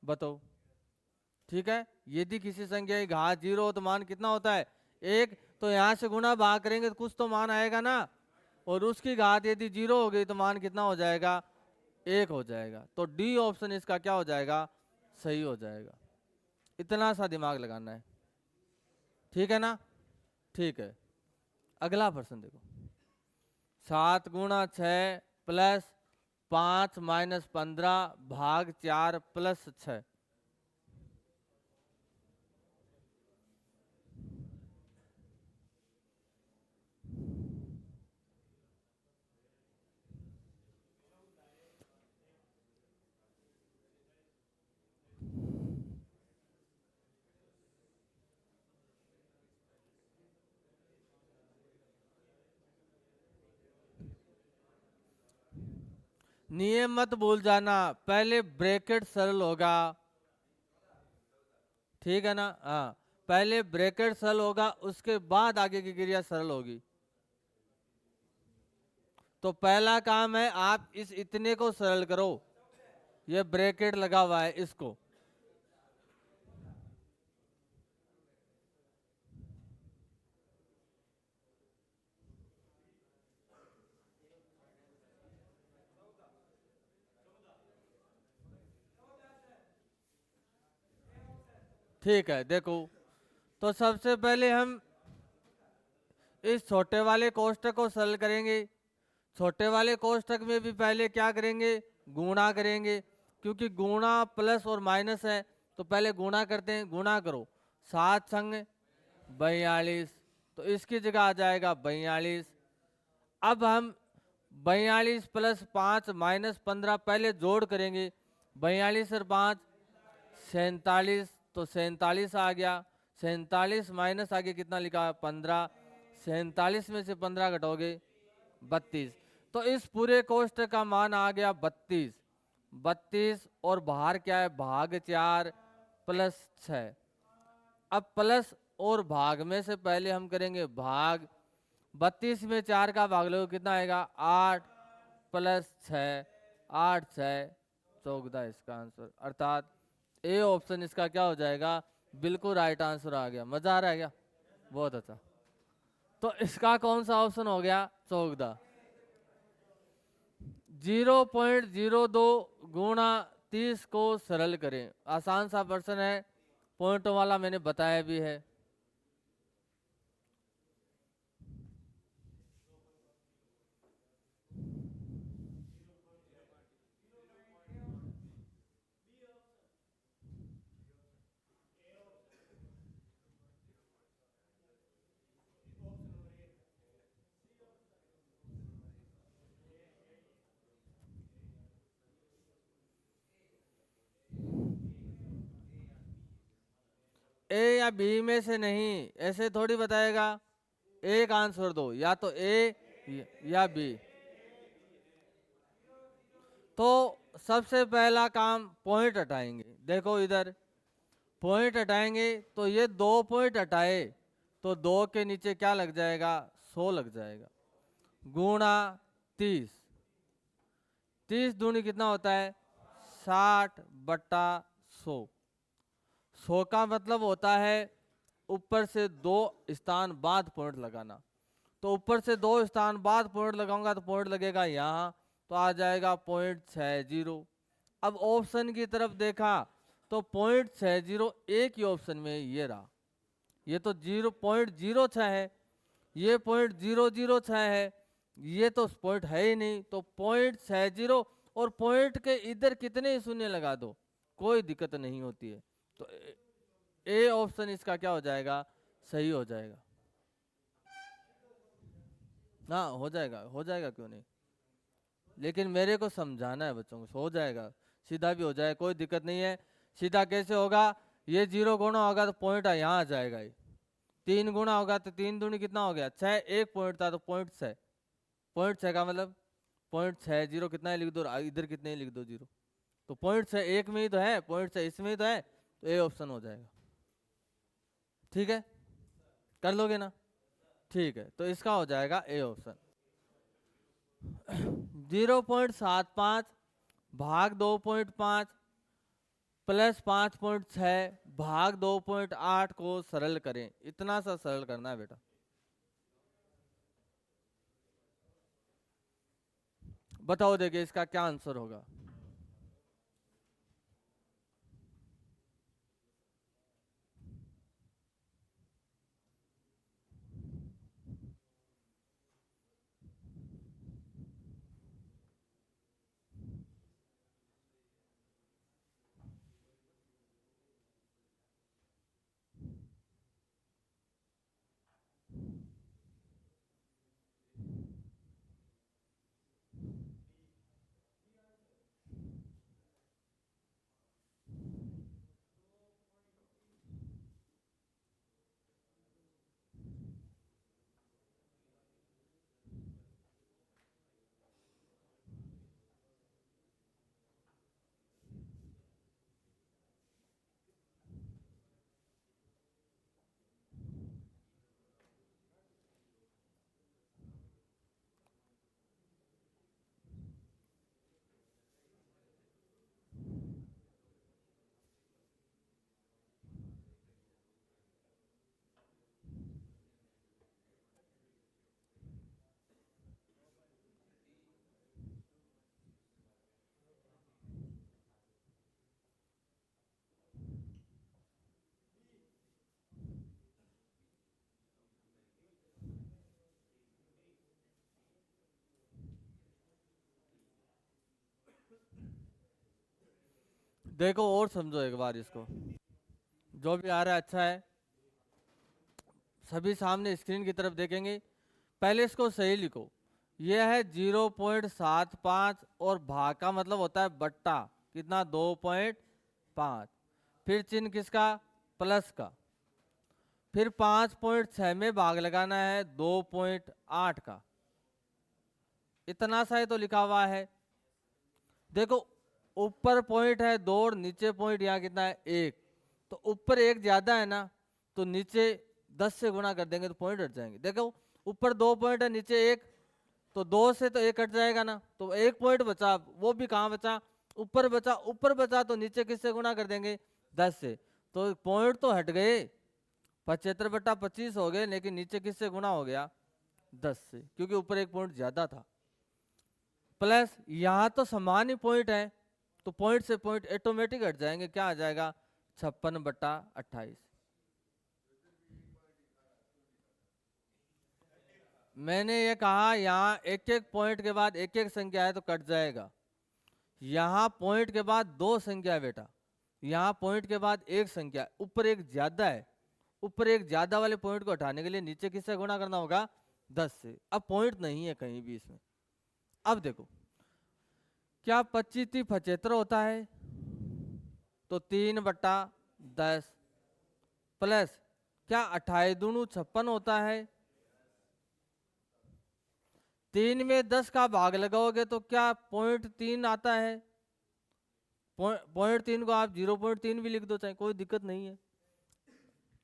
बताओ, ठीक है। यदि किसी संख्या की घात 0 हो तो मान कितना होता है, 1। तो यहाँ से गुणा भाग करेंगे तो कुछ तो मान आएगा ना, और उसकी घात यदि 0 हो गई तो मान कितना हो जाएगा, 1 हो जाएगा। तो डी ऑप्शन इसका क्या हो जाएगा, सही हो जाएगा। इतना सा दिमाग लगाना है, ठीक है ना। ठीक है, अगला प्रश्न देखो। 7 गुणा 6 प्लस 5 माइनस 15 भाग 4 प्लस 6। नियम मत भूल जाना, पहले ब्रैकेट सरल होगा, ठीक है ना। हाँ, पहले ब्रैकेट सरल होगा उसके बाद आगे की क्रिया सरल होगी। तो पहला काम है आप इस इतने को सरल करो, ये ब्रैकेट लगा हुआ है इसको। ठीक है, देखो तो सबसे पहले हम इस छोटे वाले कोष्टक को सरल करेंगे। छोटे वाले कोष्टक में भी पहले क्या करेंगे, गुणा करेंगे, क्योंकि गुणा प्लस और माइनस है। तो पहले गुणा करते हैं, गुणा करो 7 संग 42, तो इसकी जगह आ जाएगा 42। अब हम 42 प्लस 5 माइनस 15 पहले जोड़ करेंगे, 42 और 5 47, तो 47 आ गया। 47 माइनस आगे कितना लिखा, 15। 47 में से 15 घटाओगे 32, तो इस पूरे कोष्टक का मान आ गया 32। 32 और बाहर क्या है, भाग 4 प्लस 6। अब प्लस और भाग में से पहले हम करेंगे भाग। 32 में 4 का भाग लो कितना आएगा, 8 प्लस 6, 8 6 14 इसका आंसर, अर्थात ए ऑप्शन इसका क्या हो जाएगा, बिल्कुल राइट आंसर आ गया। मजा आ रहा है क्या, बहुत अच्छा। तो इसका कौन सा ऑप्शन हो गया, 14। 0.02 गुणा 30 को सरल करें। आसान सा प्रश्न है, पॉइंटों वाला, मैंने बताया भी है। ए या बी में से नहीं, ऐसे थोड़ी बताएगा। एक आंसर दो, या तो ए या बी। तो सबसे पहला काम पॉइंट हटाएंगे। देखो इधर पॉइंट हटाएंगे, तो ये 2 पॉइंट हटाए तो 2 के नीचे क्या लग जाएगा, 100 लग जाएगा, गुणा 30। 30 दूनी कितना होता है, 60/100। 100 का मतलब होता है ऊपर से 2 स्थान बाद पॉइंट लगाना। तो ऊपर से 2 स्थान बाद पॉइंट लगाऊंगा तो पॉइंट लगेगा यहाँ, तो आ जाएगा 0.60। अब ऑप्शन की तरफ देखा तो 0.60 एक ही ऑप्शन में ये रहा। ये तो 0.06 है, ये 0.006 है, ये तो पॉइंट है ही नहीं। तो 0.60 और पॉइंट के इधर कितने शून्य लगा दो, कोई दिक्कत नहीं होती है। तो ए ऑप्शन इसका क्या हो जाएगा, सही हो जाएगा। हाँ हो जाएगा, हो जाएगा, क्यों नहीं। लेकिन मेरे को समझाना है बच्चों को, हो जाएगा, सीधा भी हो जाए, कोई दिक्कत नहीं है। सीधा कैसे होगा, ये 0 गुणा होगा तो पॉइंट यहाँ आ जाएगा। ये 3 गुणा होगा तो 3 दूनी कितना हो गया, 6। एक पॉइंट था तो 0.6। 0.6 का मतलब 0.60 कितना है लिख दो, इधर कितने लिख दो 0। तो 0.6 एक में ही तो है, 0.6 इसमें ही तो है, तो ए ऑप्शन हो जाएगा। ठीक है, कर लोगे ना, ठीक है। तो इसका हो जाएगा ए ऑप्शन। 0.75 भाग 2.5 प्लस 5.6 भाग 2.8 को सरल करें। इतना सा सरल करना है बेटा। बताओ देखिए इसका क्या आंसर होगा। देखो और समझो एक बार इसको, जो भी आ रहा है अच्छा है। सभी सामने स्क्रीन की तरफ देखेंगे। पहले इसको सही लिखो। यह है 0.75 और भाग का मतलब होता है बट्टा कितना, 2.5। फिर चिन्ह किसका, प्लस का। फिर 5.6 में भाग लगाना है 2.8 का। इतना सा ही तो लिखा हुआ है। देखो ऊपर पॉइंट है 2 और नीचे पॉइंट यहाँ कितना है 1। तो ऊपर 1 ज्यादा है ना, तो नीचे 10 से गुणा कर देंगे तो पॉइंट हट जाएंगे। देखो ऊपर 2 पॉइंट है नीचे 1, तो 2 से तो 1 हट जाएगा ना, तो 1 पॉइंट बचा। वो भी कहाँ बचा, ऊपर बचा। ऊपर बचा तो नीचे किससे गुणा कर देंगे, 10 से। तो पॉइंट तो हट गए, 75/25 हो गए, लेकिन नीचे किससे गुणा हो गया, 10 से, क्योंकि ऊपर 1 पॉइंट ज्यादा था। प्लस यहाँ तो समान ही पॉइंट है, तो पॉइंट से पॉइंट ऑटोमेटिक हट जाएंगे, क्या आ जाएगा 56/28। मैंने ये कहा यहाँ एक एक पॉइंट के बाद एक एक संख्या है तो कट जाएगा। यहाँ पॉइंट के बाद दो संख्या है बेटा, यहाँ पॉइंट के बाद एक संख्या, ऊपर एक ज्यादा है, ऊपर एक ज्यादा वाले पॉइंट को हटाने के लिए नीचे किससे गुणा करना होगा 10 से। अब पॉइंट नहीं है कहीं भी इसमें। अब देखो क्या 25×3 = 75 होता है, तो 3/10 प्लस क्या 28 दूनी 56 होता है, 3 में 10 का भाग लगाओगे तो क्या 0.3 आता है, 0.3 को आप 0.3 भी लिख दो चाहे, कोई दिक्कत नहीं है,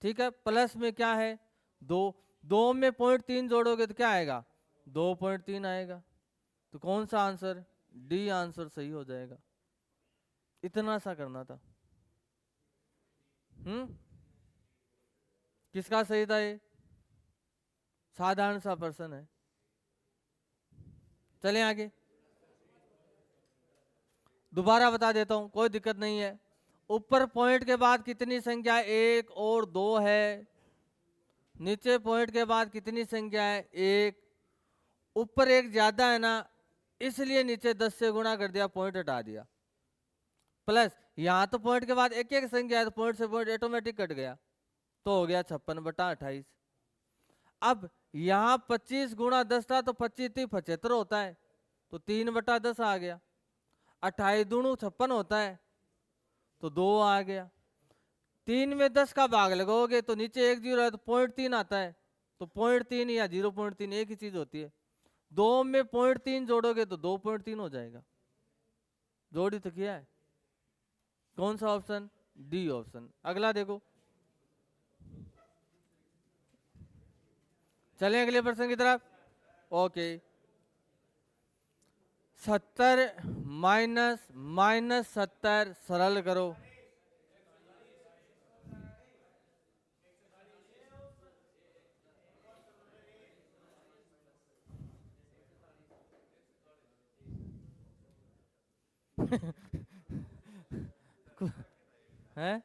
ठीक है। प्लस में क्या है 2, 2 में 0.3 जोड़ोगे तो क्या आएगा 2.3 आएगा। तो कौन सा आंसर, डी आंसर सही हो जाएगा। इतना सा करना था। किसका सही था ये, साधारण सा प्रश्न है। चलें आगे, दोबारा बता देता हूं, कोई दिक्कत नहीं है। ऊपर पॉइंट के बाद कितनी संख्या 1 और 2 है, नीचे पॉइंट के बाद कितनी संख्या है 1, ऊपर एक ज्यादा है ना इसलिए नीचे 10 से गुणा कर दिया, पॉइंट हटा दिया, प्लस यहां तो पॉइंट के बाद एक एक संख्या है तो पॉइंट से पॉइंट ऑटोमेटिक कट गया, तो हो गया 56/28। अब यहाँ 25 × 10 था तो 25×3 = 75 होता है, तो 3/10 आ गया। 28 दूनी 56 होता है तो 2 आ गया। 3 में 10 का भाग लगाओगे तो नीचे एक 0 है तो 0.3 आता है, तो 0.3 या 0.3 एक ही चीज होती है। 2 में 0.3 जोड़ोगे तो 2.3 हो जाएगा। जोड़ी तो किया है, कौन सा ऑप्शन, डी ऑप्शन। अगला देखो, चलें अगले प्रश्न की तरफ। ओके, 70 - -70 सरल करो। है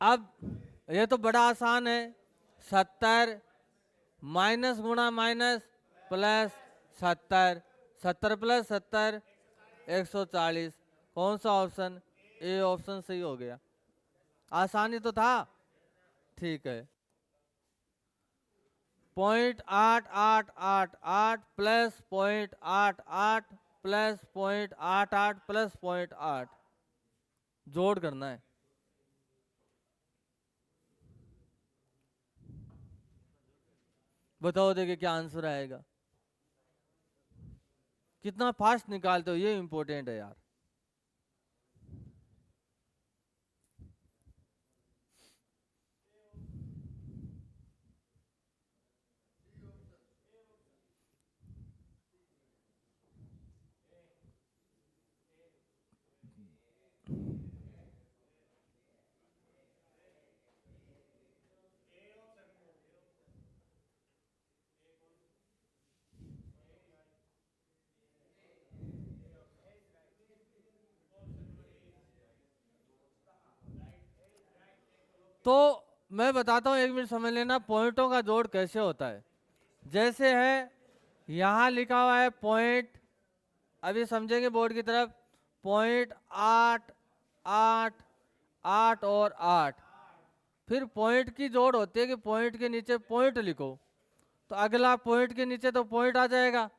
अब ये तो बड़ा आसान है, 70 माइनस गुणा माइनस प्लस 70, 70 + 70 140। कौन सा ऑप्शन, ए ऑप्शन सही हो गया। आसानी तो था, ठीक है। 0.8888 प्लस 0.88 प्लस 0.88 प्लस 0.8 जोड़ करना है। बताओ देखिए क्या आंसर आएगा। कितना फास्ट निकालते हो ये इंपॉर्टेंट है यार। तो मैं बताता हूँ, 1 मिनट समझ लेना पॉइंटों का जोड़ कैसे होता है। जैसे है यहाँ लिखा हुआ है पॉइंट, अभी समझेंगे बोर्ड की तरफ, 0.8 8 8 और 8, फिर पॉइंट की जोड़ होती है कि पॉइंट के नीचे पॉइंट लिखो, तो अगला पॉइंट के नीचे तो पॉइंट आ जाएगा,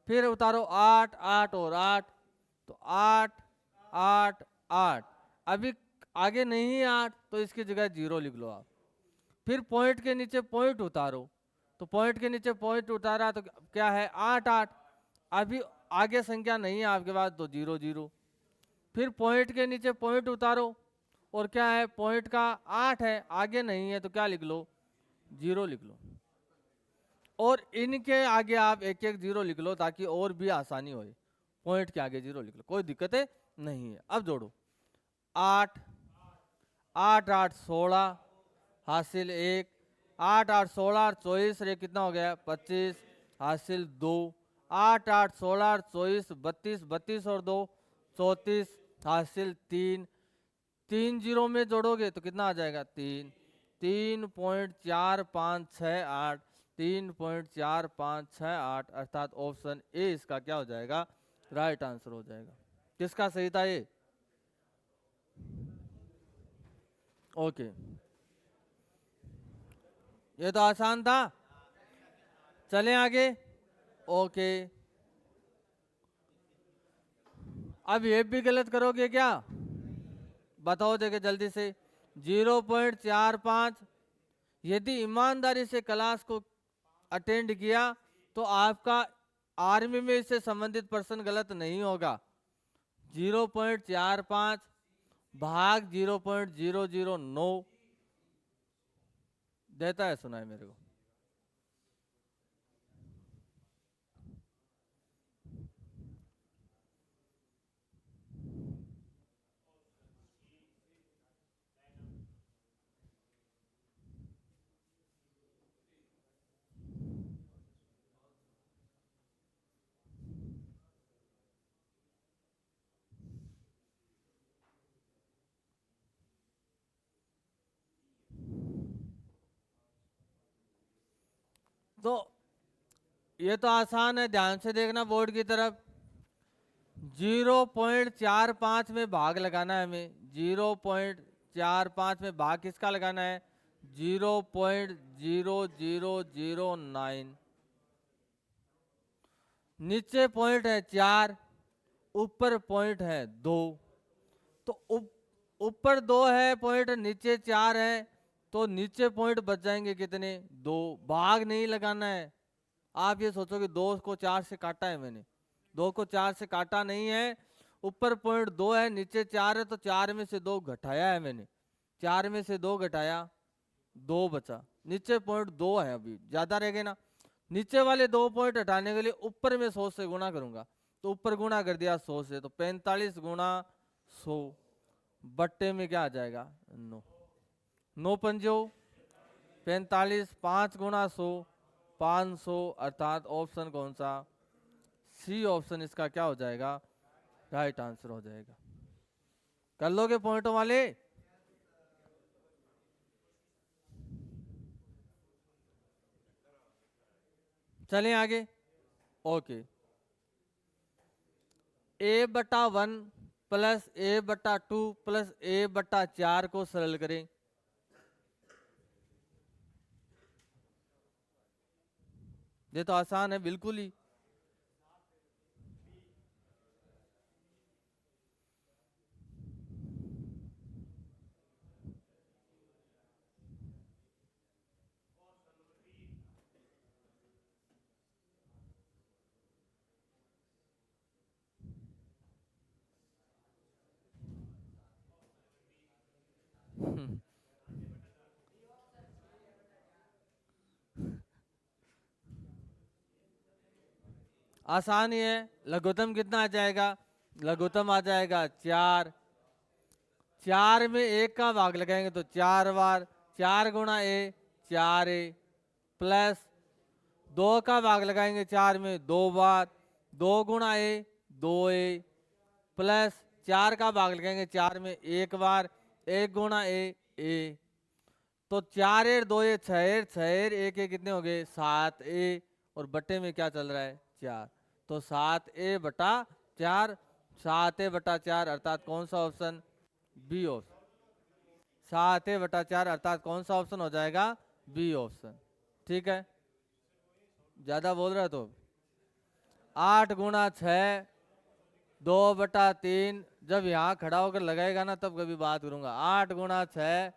फिर उतारो 8 8 और 8, तो 8 8 8। अभी आगे नहीं है 8 तो इसकी जगह 0 लिख लो आप। फिर पॉइंट के नीचे पॉइंट उतारो, तो पॉइंट के नीचे पॉइंट उतारा तो क्या है 8 8। अभी आगे संख्या नहीं है आपके पास तो 0 0। फिर पॉइंट के नीचे पॉइंट उतारो और क्या है पॉइंट का 8 है, आगे नहीं है तो क्या लिख लो 0 लिख लो। और इनके आगे आप एक एक 0 लिख लो ताकि और भी आसानी हो। पॉइंट के आगे 0 लिख लो, कोई दिक्कत है नहीं है। अब जोड़ो 8 8 8 16 हासिल 1, 8 8 16 24 रे कितना हो गया 25 हासिल 2। 8 8 16 24 32 32 और 2 34 हासिल 3 3 जीरो में जोड़ोगे तो कितना आ जाएगा 3 3.4568 3.4568 अर्थात ऑप्शन ए इसका क्या हो जाएगा राइट आंसर हो जाएगा। किसका सही था ये? ओके, ये तो आसान था। चलें आगे। ओके, अब ये भी गलत करोगे क्या? बताओ देखे जल्दी से। 0.45 यदि ईमानदारी से क्लास को अटेंड किया तो आपका आर्मी में इससे संबंधित पर्सन गलत नहीं होगा। 0.45 भाग 0.009 देता है, सुना है मेरे को। तो ये तो आसान है, ध्यान से देखना बोर्ड की तरफ। 0.45 में भाग लगाना है हमें। 0.45 में भाग किसका लगाना है? 0.0009। नीचे पॉइंट है 4, ऊपर पॉइंट है 2। तो ऊपर 2 है पॉइंट, नीचे 4 है, तो नीचे पॉइंट बच जाएंगे कितने? 2। भाग नहीं लगाना है। आप ये सोचो कि 2 को 4 से काटा है मैंने, 2 को 4 से काटा नहीं है। ऊपर पॉइंट 2 है, नीचे 4 है, तो 4 में से 2 घटाया है मैंने। 4 में से 2 घटाया, 2 बचा। नीचे पॉइंट 2 है, अभी ज्यादा रह गए ना। नीचे वाले 2 पॉइंट हटाने के लिए ऊपर में 100 से गुणा करूंगा, तो ऊपर गुणा कर दिया 100 से, तो 45 गुणा 100 बट्टे में क्या आ जाएगा? 9। 9 पंजो 45, 5 गुणा 100 500 अर्थात ऑप्शन कौन सा? सी ऑप्शन इसका क्या हो जाएगा? राइट आंसर हो जाएगा। कर लोगे पॉइंटों वाले? चलें आगे। Okay, a/1 plus a/2 plus a/4 को सरल करें। ये तो आसान है बिल्कुल ही। आसान ही है। लघुत्तम कितना आ जाएगा? लघुत्तम आ जाएगा 4। 4 में 1 का भाग लगाएंगे तो 4 बार, 4 गुणा ए 4a, प्लस 2 का भाग लगाएंगे 4 में 2 बार, 2 गुणा ए 2a, प्लस 4 का भाग लगाएंगे 4 में 1 बार, 1 गुणा ए। तो 4 एर 2 ए 6 एर 6 एर 1 ए कितने हो गए? 7a, और बटे में क्या चल रहा है? 4। तो 7a/4, 7a/4 अर्थात कौन सा ऑप्शन? B option. 7a/4 अर्थात कौन सा ऑप्शन हो जाएगा? B option. ठीक है, ज्यादा बोल रहा है तो 8 गुणा 6 2/3, जब यहाँ खड़ा होकर लगाएगा ना तब कभी बात करूंगा। 8 गुणा 6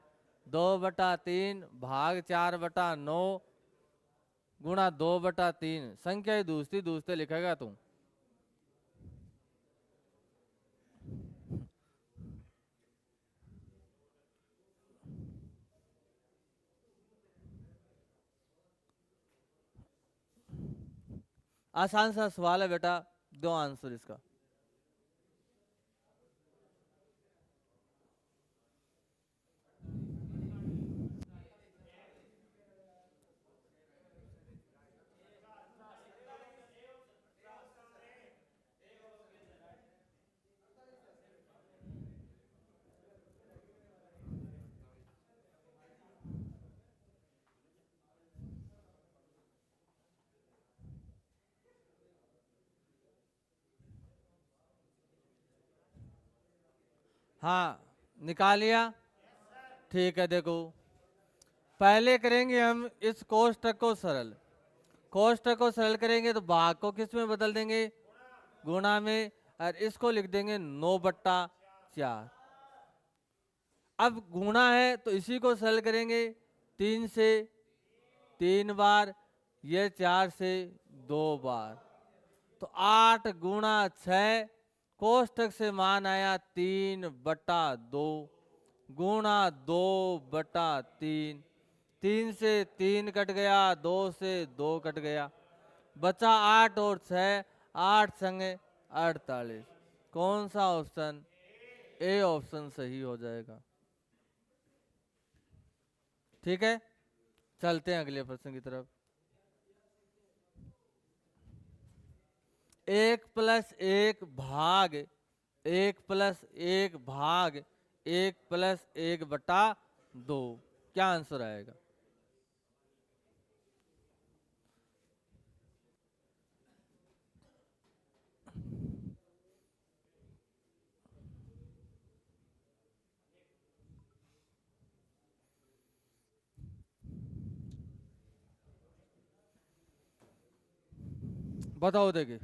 2/3 भाग 4/9 गुणा 2/3। संख्या ही दूसरी दूसरे लिखेगा तू। आसान सा सवाल है बेटा, दो आंसर इसका। हाँ, निकाल लिया। ठीक है, देखो पहले करेंगे हम इस कोष्ठक को सरल। कोष्ठक को सरल करेंगे तो भाग को किस में बदल देंगे, गुणा में, और इसको लिख देंगे 9/4। अब गुणा है तो इसी को सरल करेंगे 3 से 3 बार, ये 4 से 2 बार, तो 8 × 6, कोष्ठक से मान आया 3/2, गुणा 2/3। 3 से 3 कट गया, 2 से 2 कट गया, बचा 8 और 6, 8 संगे 48। कौन सा ऑप्शन, ए ऑप्शन सही हो जाएगा। ठीक है, चलते हैं अगले प्रश्न की तरफ। 1+1 भाग 1+1 भाग 1+1/2, क्या आंसर आएगा। बताओ देखिए।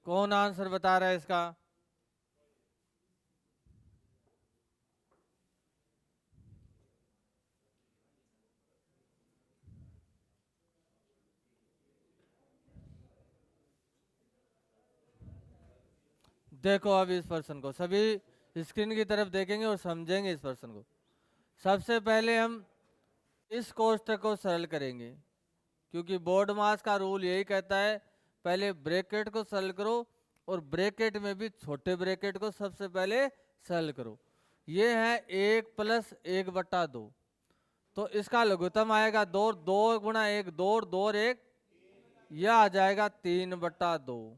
कौन आंसर बता रहा है इसका। देखो अब इस प्रश्न को सभी स्क्रीन की तरफ देखेंगे और समझेंगे इस प्रश्न को। सबसे पहले हम इस कोष्ठक को सरल करेंगे, क्योंकि बोर्ड मास का रूल यही कहता है पहले ब्रैकेट को सरल करो, और ब्रैकेट में भी छोटे ब्रैकेट को सबसे पहले सरल करो। ये है 1+1/2, तो इसका लघुत्तम आएगा 2, 2 × 1 2, 2 और 1, यह आ जाएगा 3/2।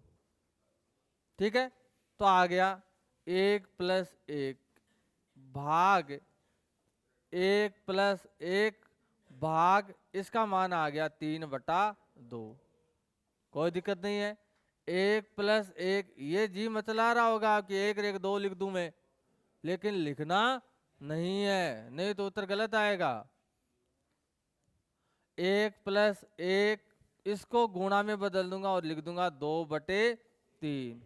ठीक है, तो आ गया 1+1 भाग 1+1 भाग, इसका मान आ गया 3/2। कोई दिक्कत नहीं है। 1+1, ये जी मचला रहा होगा कि 1 और 1 2 लिख दूं मैं, लेकिन लिखना नहीं है, नहीं तो उत्तर गलत आएगा। 1+1, इसको गुणा में बदल दूंगा और लिख दूंगा 2/3।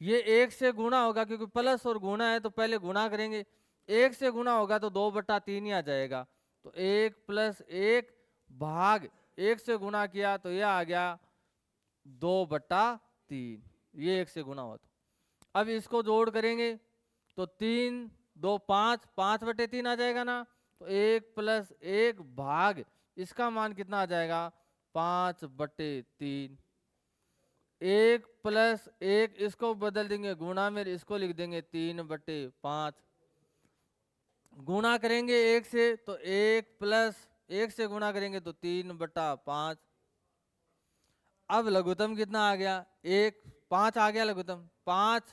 ये 1 से गुणा होगा, क्योंकि प्लस और गुणा है तो पहले गुणा करेंगे। 1 से गुणा होगा तो 2/3 ही आ जाएगा, तो 1+1 भाग 1 से गुणा किया तो यह आ गया 2/3, ये 1 से गुणा हुआ। तो अब इसको जोड़ करेंगे तो 3 2 5, 5/3 आ जाएगा ना, तो 1+1 भाग इसका मान कितना आ जाएगा, 5/3। 1+1 इसको बदल देंगे गुणा में, इसको लिख देंगे 3/5। गुणा करेंगे 1 से तो 1+1 से गुणा करेंगे तो 3/5। अब लघुत्तम कितना आ गया, 1 5 आ गया लघुत्तम 5,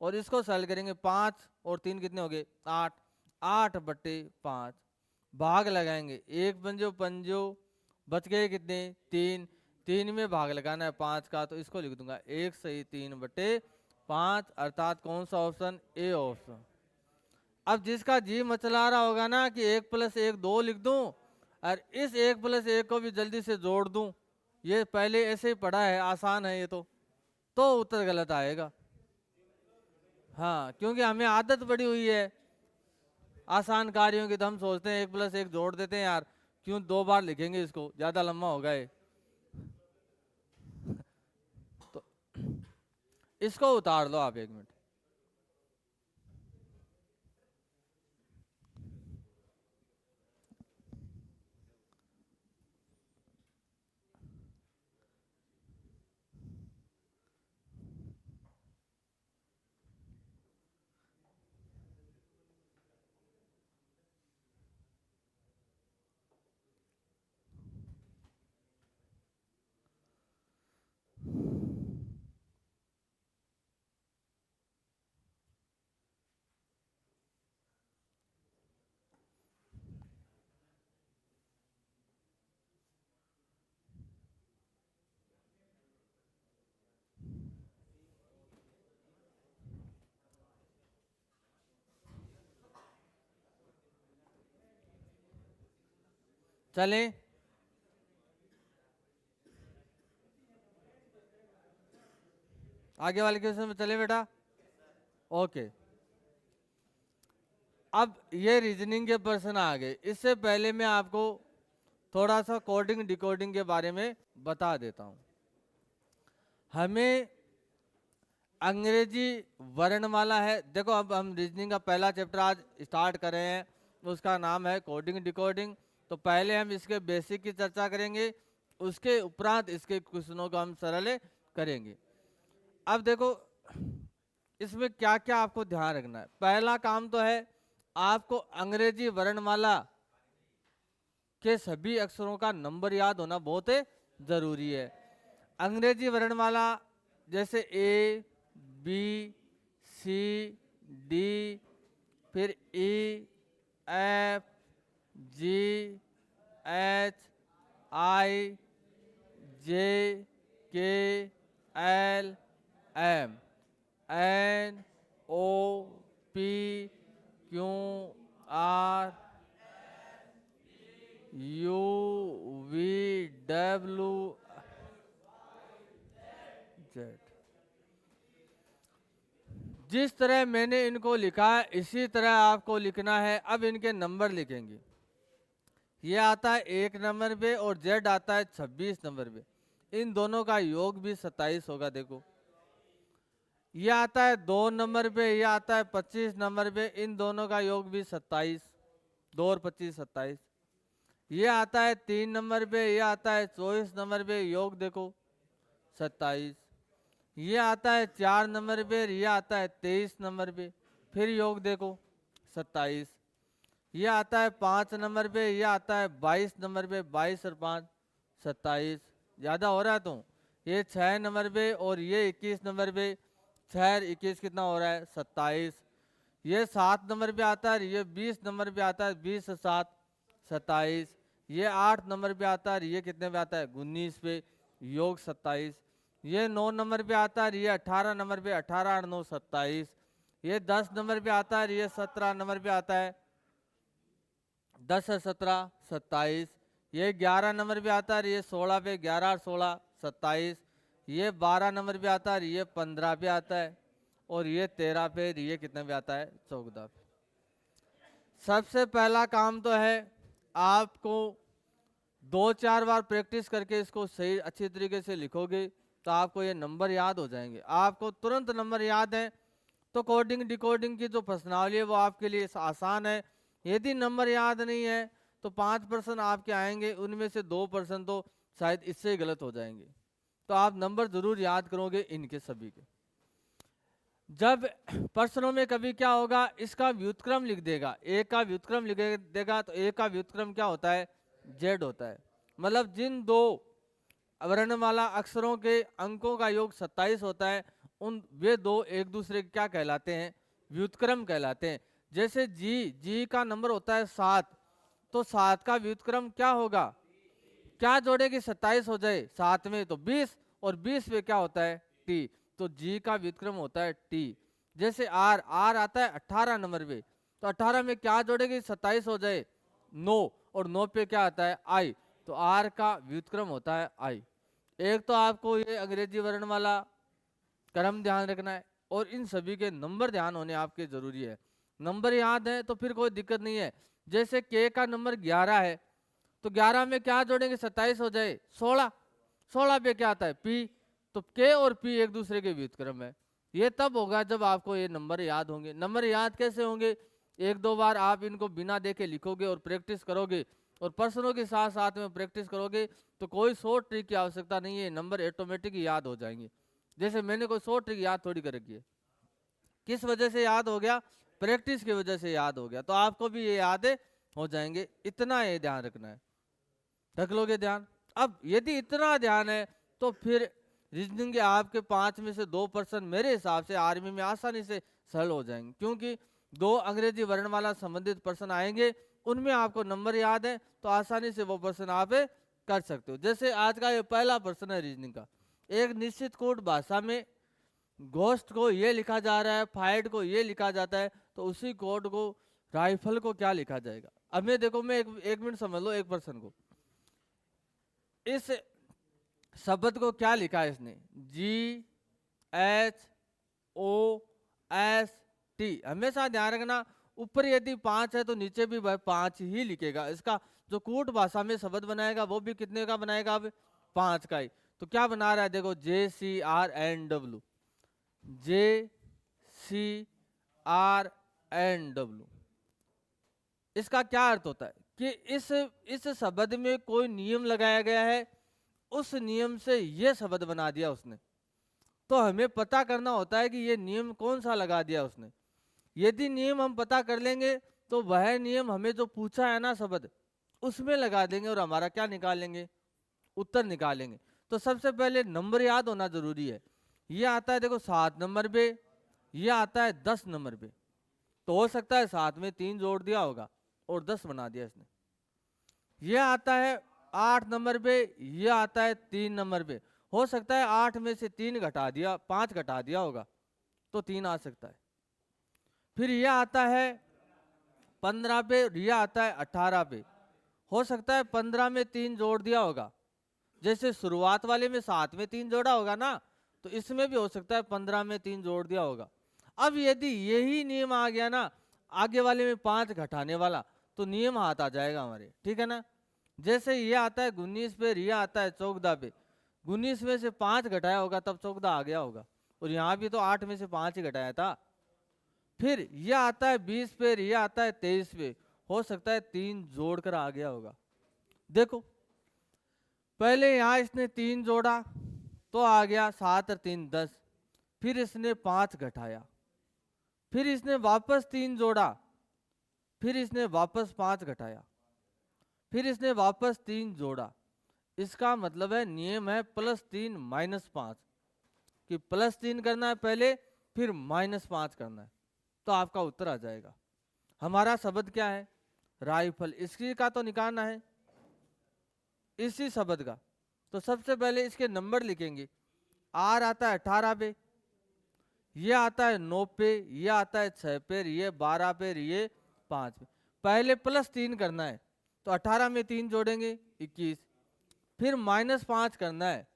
और इसको सरल करेंगे 5 और 3 कितने हो गए 8, 8/5। भाग लगाएंगे 1 पंजो पंजो, बच गए कितने 3, 3 में भाग लगाना है 5 का, तो इसको लिख दूंगा 1 सही 3/5, अर्थात कौन सा ऑप्शन, ए ऑप्शन। अब जिसका जी मचला रहा होगा ना कि 1+1 2 लिख दूं और इस 1+1 को भी जल्दी से जोड़ दूं, ये पहले ऐसे ही पढ़ा है, आसान है ये तो उत्तर गलत आएगा। हाँ, क्योंकि हमें आदत पड़ी हुई है। आसान कार्य होंगे तो हम सोचते हैं 1+1 जोड़ देते हैं यार, क्यों 2 बार लिखेंगे इसको, ज्यादा लंबा होगा ये। तो इसको उतार लो आप 1 मिनट। चलें, आगे वाले क्वेश्चन में चले बेटा। ओके, अब ये रीजनिंग के प्रश्न आ गए। इससे पहले मैं आपको थोड़ा सा कोडिंग डिकोडिंग के बारे में बता देता हूं। हमें अंग्रेजी वर्णमाला है, देखो अब हम रीजनिंग का पहला चैप्टर आज स्टार्ट कर रहे हैं, उसका नाम है कोडिंग डिकोडिंग। तो पहले हम इसके बेसिक की चर्चा करेंगे, उसके उपरांत इसके क्वेश्चनों को हम सरल करेंगे। अब देखो इसमें क्या क्या आपको ध्यान रखना है। पहला काम तो है आपको अंग्रेजी वर्णमाला के सभी अक्षरों का नंबर याद होना बहुत जरूरी है। अंग्रेजी वर्णमाला जैसे ए, बी, सी, डी, फिर ई, F, ji, H, I, J, K, L, M, N, O, P, Q, R, U, V, W, Z. जिस तरह मैंने इनको लिखा है इसी तरह आपको लिखना है। अब इनके नंबर लिखेंगे। ये आता है 1 नंबर पे और जेड आता है 26 नंबर पे। इन दोनों का योग भी 27 होगा। देखो ये आता है 2 नंबर पे, ये आता है 25 नंबर पे, इन दोनों का योग भी 27। 2 और 25 27। ये आता है 3 नंबर पे, ये आता है 24 नंबर पे, योग देखो 27। ये आता है 4 नंबर पे, ये आता है 23 नंबर पे, फिर योग देखो 27। ये आता है 5 नंबर पे, ये आता है 22 नंबर पे, 22 और 5 27। ज़्यादा हो रहा है तो ये 6 नंबर पे और ये 21 नंबर पे, 6 और 21 कितना हो रहा है 27। ये 7 नंबर पे आता है, ये 20 नंबर पे आता है, 20 और 7 27। ये 8 नंबर पे आता है, ये कितने पे आता है 19 पे, योग 27। ये 9 नंबर पे आता है, ये 18 नंबर पे, 18 और 9 27। ये 10 नंबर पे आता है, ये 17 नंबर पे आता है, 10 और 17 27। ये 11 नंबर पे आता है, ये 16 पे, 11 और 16 27। ये 12 नंबर पे आता है, ये 15 पे आता है, और ये 13 पे, ये कितने पे आता है 14 पे। सबसे पहला काम तो है आपको 2-4 बार प्रैक्टिस करके इसको सही अच्छी तरीके से लिखोगे तो आपको ये नंबर याद हो जाएंगे। आपको तुरंत नंबर याद है तो कोडिंग डिकोडिंग की जो प्रश्नावली है वो आपके लिए आसान है। यदि नंबर याद नहीं है तो 5% आपके आएंगे, उनमें से 2% तो शायद इससे ही गलत हो जाएंगे। तो आप नंबर जरूर याद करोगे इनके सभी के। जब प्रश्नों में कभी क्या होगा, इसका व्युत्क्रम लिख देगा, ए का व्युत्क्रम लिख देगा, तो ए का व्युत्क्रम क्या होता है जेड होता है। मतलब जिन दो वर्णमाला अक्षरों के अंकों का योग 27 होता है, उन वे दो एक दूसरे के क्या कहलाते हैं व्युत्क्रम कहलाते हैं। जैसे जी का नंबर होता है 7, तो 7 का व्युत्क्रम क्या होगा, क्या जोड़ेगी 27 हो जाए 7 में तो 20, और 20 पे क्या होता है टी, तो जी का व्युत्क्रम होता है टी। जैसे आर आता है 18 नंबर पे, तो 18 में क्या जोड़ेगी 27 हो जाए 9, और 9 पे क्या आता है आई, तो आर का व्युत्क्रम होता है आई। एक तो आपको ये अंग्रेजी वर्णमाला क्रम ध्यान रखना है और इन सभी के नंबर ध्यान होने आपके जरूरी है। नंबर याद है तो फिर कोई दिक्कत नहीं है। जैसे के का नंबर 11 है, तो 11 में क्या जोड़ेंगे, 27 हो जाए 16। 16 पे क्या आता है, पी। तो के और पी एक दूसरे के व्युत्क्रम है। ये तब होगा जब आपको ये नंबर याद होंगे। नंबर याद कैसे होंगे, एक दो बार आप इनको बिना देखे लिखोगे और प्रैक्टिस करोगे और प्रश्नों के साथ साथ में प्रैक्टिस करोगे, तो कोई शॉर्ट ट्रिक की आवश्यकता नहीं है, नंबर ऑटोमेटिक याद हो जाएंगे। जैसे मैंने कोई शॉर्ट ट्रिक याद थोड़ी कर रखी है। किस वजह से याद हो गया, प्रैक्टिस की वजह से याद हो गया। तो आपको भी ये याद हो जाएंगे, इतना ये ध्यान रखना है, रख लोगे ध्यान। अब यदि इतना ध्यान है तो फिर रीजनिंग के आपके 5 में से 2% मेरे हिसाब से आर्मी में आसानी से सरल हो जाएंगे, क्योंकि 2 अंग्रेजी वर्णमाला संबंधित प्रश्न आएंगे, उनमें आपको नंबर याद है तो आसानी से वो प्रश्न आप कर सकते हो। जैसे आज का ये पहला प्रश्न है रीजनिंग का, एक निश्चित कोड भाषा में घोस्ट को ये लिखा जा रहा है, फाइट को ये लिखा जाता है, तो उसी कोड को राइफल को क्या लिखा जाएगा। अब मैं देखो, मैं एक मिनट समझ लो एक पर्सन को, इस शब्द को क्या लिखा है इसने, GHOST। हमेशा ध्यान रखना, ऊपर यदि 5 है तो नीचे भी वह 5 ही लिखेगा। इसका जो कूट भाषा में शब्द बनाएगा वो भी कितने का बनाएगा, अब 5 का ही। तो क्या बना रहा है देखो, JCRNW, JCRNW। इसका क्या अर्थ होता है कि इस शब्द में कोई नियम लगाया गया है, उस नियम से ये शब्द बना दिया उसने। तो हमें पता करना होता है कि ये नियम कौन सा लगा दिया उसने। यदि नियम हम पता कर लेंगे तो वह नियम हमें जो पूछा है ना शब्द, उसमें लगा देंगे और हमारा क्या निकालेंगे, उत्तर निकालेंगे। तो सबसे पहले नंबर याद होना जरूरी है। ये आता है देखो 7 नंबर पे, ये आता है 10 नंबर पे। तो हो सकता है 7 में 3 जोड़ दिया होगा और 10 बना दिया इसने। ये आता है 8 नंबर पे, ये आता है 3 नंबर पे। हो सकता है 8 में से 3 घटा दिया, 5 घटा दिया होगा तो 3 आ सकता है। फिर ये आता है 15 पे, ये आता है 18 पे। हो सकता है 15 में 3 जोड़ दिया होगा, जैसे शुरुआत वाले में 7 में 3 जोड़ा होगा ना, तो इसमें भी हो सकता है 15 में 3 जोड़ दिया होगा। अब यदि यही नियम आ गया ना, आगे वाले में 5 घटाने वाला, तो नियम हाथ आ जाएगा हमारे, ठीक है ना। जैसे ये आता है 19 पे, ये आता है 14 पे। 19 में से 5 घटाया होगा तब 14 आ गया होगा, और यहाँ भी तो 8 में से 5 ही घटाया था। फिर ये आता है 20 पे, ये आता है 23 पे। हो सकता है 3 जोड़कर आ गया होगा। देखो पहले यहाँ इसने 3 जोड़ा तो आ गया 7 और 3 10। फिर इसने 5 घटाया, फिर इसने वापस 3 जोड़ा, फिर इसने वापस 5 घटाया, फिर इसने वापस 3 जोड़ा। इसका मतलब है नियम है +3 -5, कि +3 करना है पहले, फिर -5 करना है, तो आपका उत्तर आ जाएगा। हमारा शब्द क्या है, राइफल। इसकी का तो निकालना है, इसी शब्द का। तो सबसे पहले इसके नंबर लिखेंगे। आर आता है 18 पे, ये आता है 9 पे, ये आता है 6 पे, ये 12 पे, ये 5 पे। पहले +3 करना है, तो 18 में 3 जोड़ेंगे 21। फिर -5 करना है,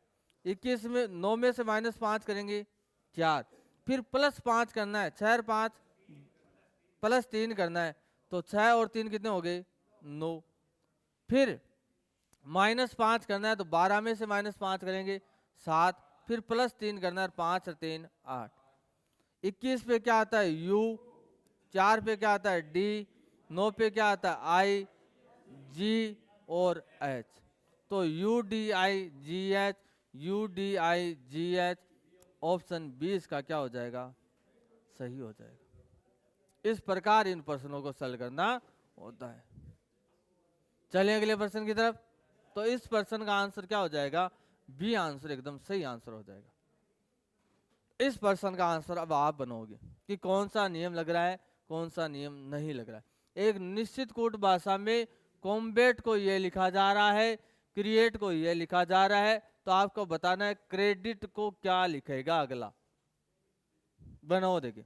21 में 9 में से -5 करेंगे 4। फिर +5 करना है, 6 और 5 +3 करना है, तो 6 और 3 कितने हो गए, 9। फिर -5 करना है, तो 12 में से -5 करेंगे 7। फिर +3 करना है, 5 और 3 8। 21 पे क्या आता है U, 4 पे क्या आता है D, 9 पे क्या आता है I, G और H। तो UDIGH, UDIGH, ऑप्शन 20 का क्या हो जाएगा, सही हो जाएगा। इस प्रकार इन प्रश्नों को सॉल्व करना होता है। चलिए अगले प्रश्न की तरफ। तो इस प्रश्न का आंसर क्या हो जाएगा, बी आंसर एकदम सही आंसर हो जाएगा। इस प्रश्न का आंसर अब आप बनोगे कि कौन सा नियम लग रहा है, कौन सा नियम नहीं लग रहा है। एक निश्चित कोड भाषा में कॉम्बैट को ये लिखा जा रहा है, क्रिएट को ये लिखा जा रहा है, तो आपको बताना है क्रेडिट को क्या लिखेगा अगला। बनाओ देखिए।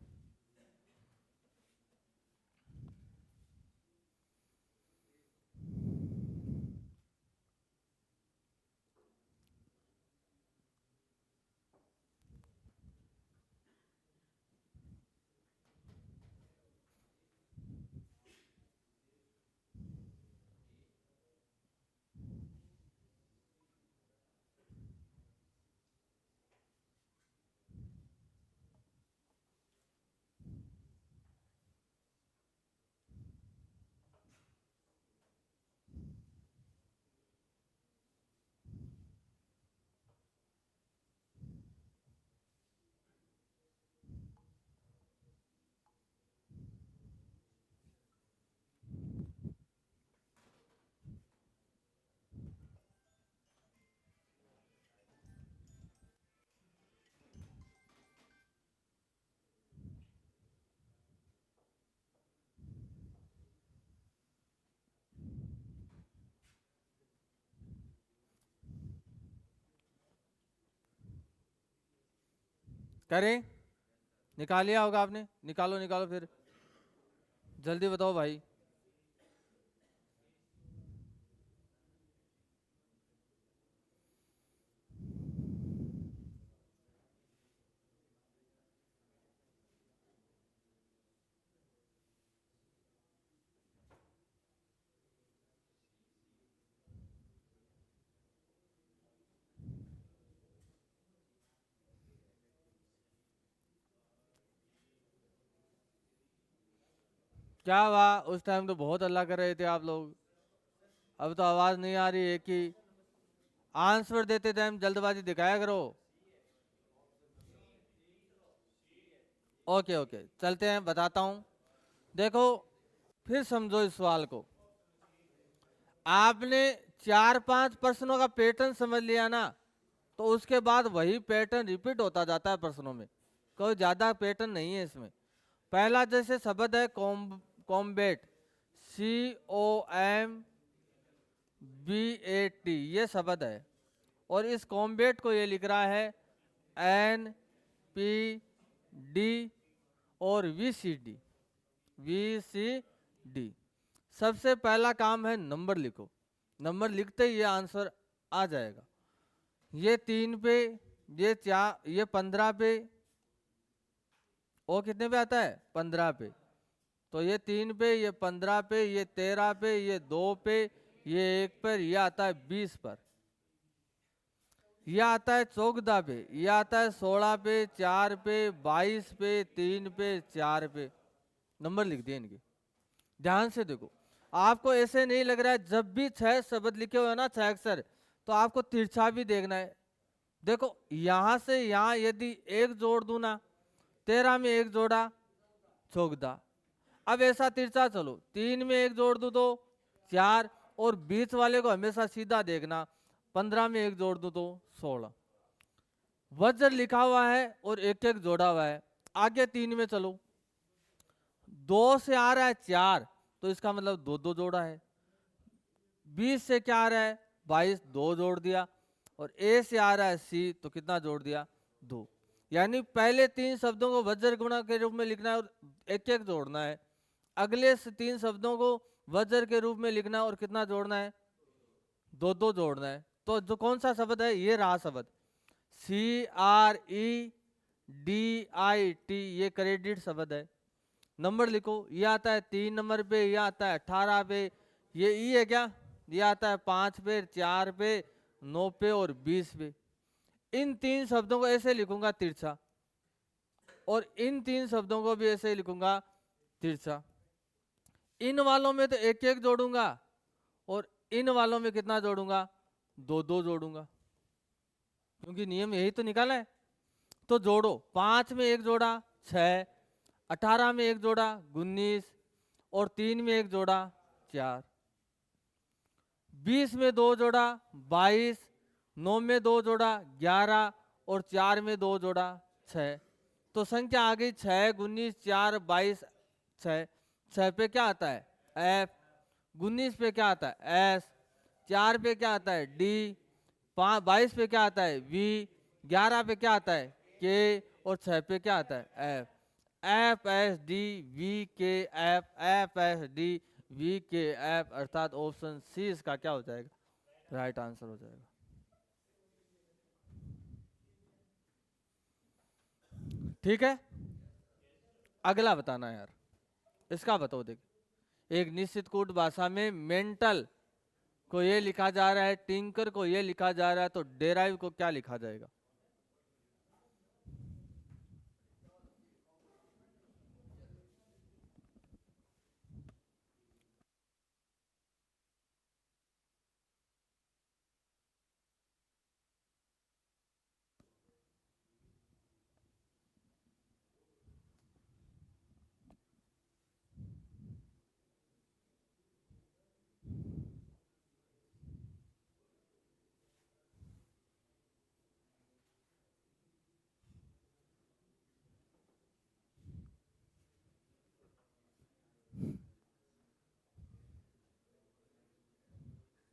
करें? निकाल लिया होगा आपने, निकालो निकालो फिर, जल्दी बताओ भाई। क्या हुआ? उस टाइम तो बहुत हल्ला कर रहे थे आप लोग, अब तो आवाज नहीं आ रही है कि आंसर देते टाइम जल्दबाजी दिखाया करो। ओके ओके, चलते हैं, बताता हूं। देखो, फिर समझो इस सवाल को। आपने 4-5 प्रश्नों का पैटर्न समझ लिया ना, तो उसके बाद वही पैटर्न रिपीट होता जाता है प्रश्नों में, कोई ज्यादा पैटर्न नहीं है इसमें। पहला जैसे शब्द है कॉम्बेट, COMBAT, ये शब्द है, और इस कॉम्बेट को ये लिख रहा है NPD और VCD। सबसे पहला काम है नंबर लिखो, नंबर लिखते ही ये आंसर आ जाएगा। ये 3 पे, ये 4, ये 15 पे, वो कितने पे आता है? 15 पे। तो ये 3 पे, ये 15 पे, ये 13 पे, ये 2 पे, ये 1 पर, ये आता है 20 पर, ये आता है 14 पे, ये आता है 16 पे, 4 पे, 22 पे, 3 पे, 4 पे। नंबर लिख दिए इनके। ध्यान से देखो, आपको ऐसे नहीं लग रहा है जब भी 6 शब्द लिखे हुए ना, 6 अक्षर, तो आपको तिरछा भी देखना है। देखो यहां से यहां यदि एक जोड़ दूं ना, 13 में एक जोड़ा 14। अब ऐसा तिरछा चलो, 3 में एक जोड़ दूं तो 4, और बीच वाले को हमेशा सीधा देखना, 15 में एक जोड़ दूं तो 16। वज्र लिखा हुआ है और एक एक जोड़ा हुआ है। आगे 3 में चलो, 2 से आ रहा है 4, तो इसका मतलब 2 2 जोड़ा है। 20 से क्या आ रहा है? 22, 2 जोड़ दिया। और ए से आ रहा है C, तो कितना जोड़ दिया? 2। यानी पहले 3 शब्दों को वज्र गुणा के रूप में लिखना है और एक एक जोड़ना है। अगले 3 शब्दों को वज्र के रूप में लिखना है और कितना जोड़ना है? 2 2 जोड़ना है। तो जो कौन सा शब्द है? ये रहा शब्द CREDIT, ये क्रेडिट शब्द है। नंबर लिखो, ये आता है 3 नंबर पे, ये आता है 18 पे, ये ई है क्या? ये आता है 5 पे, 4 पे, 9 पे और 20 पे। इन 3 शब्दों को ऐसे लिखूंगा तिरछा, और इन 3 शब्दों को भी ऐसे लिखूंगा तिरछा। इन वालों में तो एक एक जोड़ूंगा, और इन वालों में कितना जोड़ूंगा? 2 2 जोड़ूंगा, क्योंकि नियम यही तो निकाला है। तो जोड़ो, 5 में एक जोड़ा 6, 18 में एक जोड़ा 19, और 3 में एक जोड़ा 4, 20 में 2 जोड़ा 22, 9 में 2 जोड़ा 11, और 4 में 2 जोड़ा 6। तो संख्या आ गई 6 19 4 22 6। 6 पे क्या आता है? F। 19 पे क्या आता है? S। 4 पे क्या आता है? D। 22 पे क्या आता है? V। 11 पे क्या आता है? K। और 6 पे क्या आता है? F। FSDVKF अर्थात ऑप्शन सी इसका क्या हो जाएगा? राइट आंसर हो जाएगा। ठीक है, अगला बताना यार, इसका बताओ। देख, एक निश्चित कूट भाषा में मेंटल को ये लिखा जा रहा है, टिंकर को ये लिखा जा रहा है, तो डेराइव को क्या लिखा जाएगा?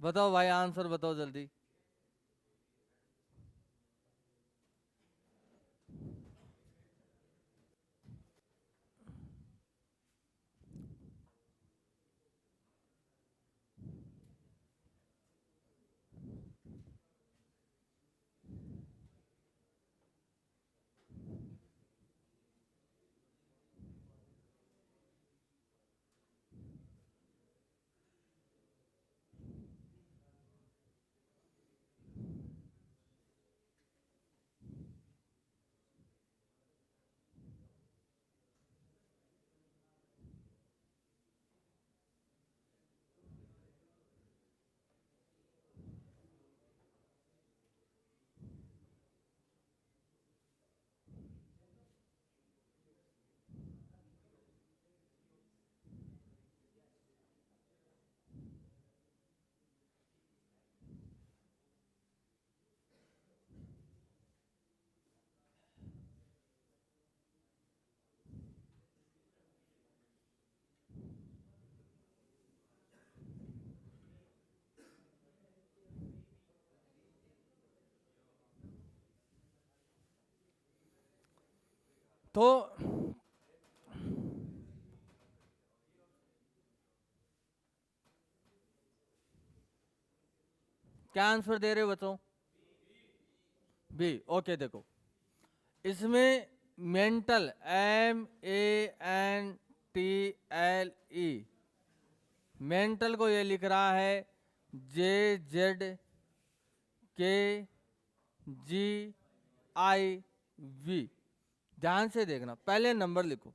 बताओ भाई, आंसर बताओ जल्दी। तो क्या आंसर दे रहे हो बच्चों? बी। ओके देखो, इसमें मेंटल, MENTLE, मेंटल को ये लिख रहा है JZKGIV। ध्यान से देखना, पहले नंबर लिखो।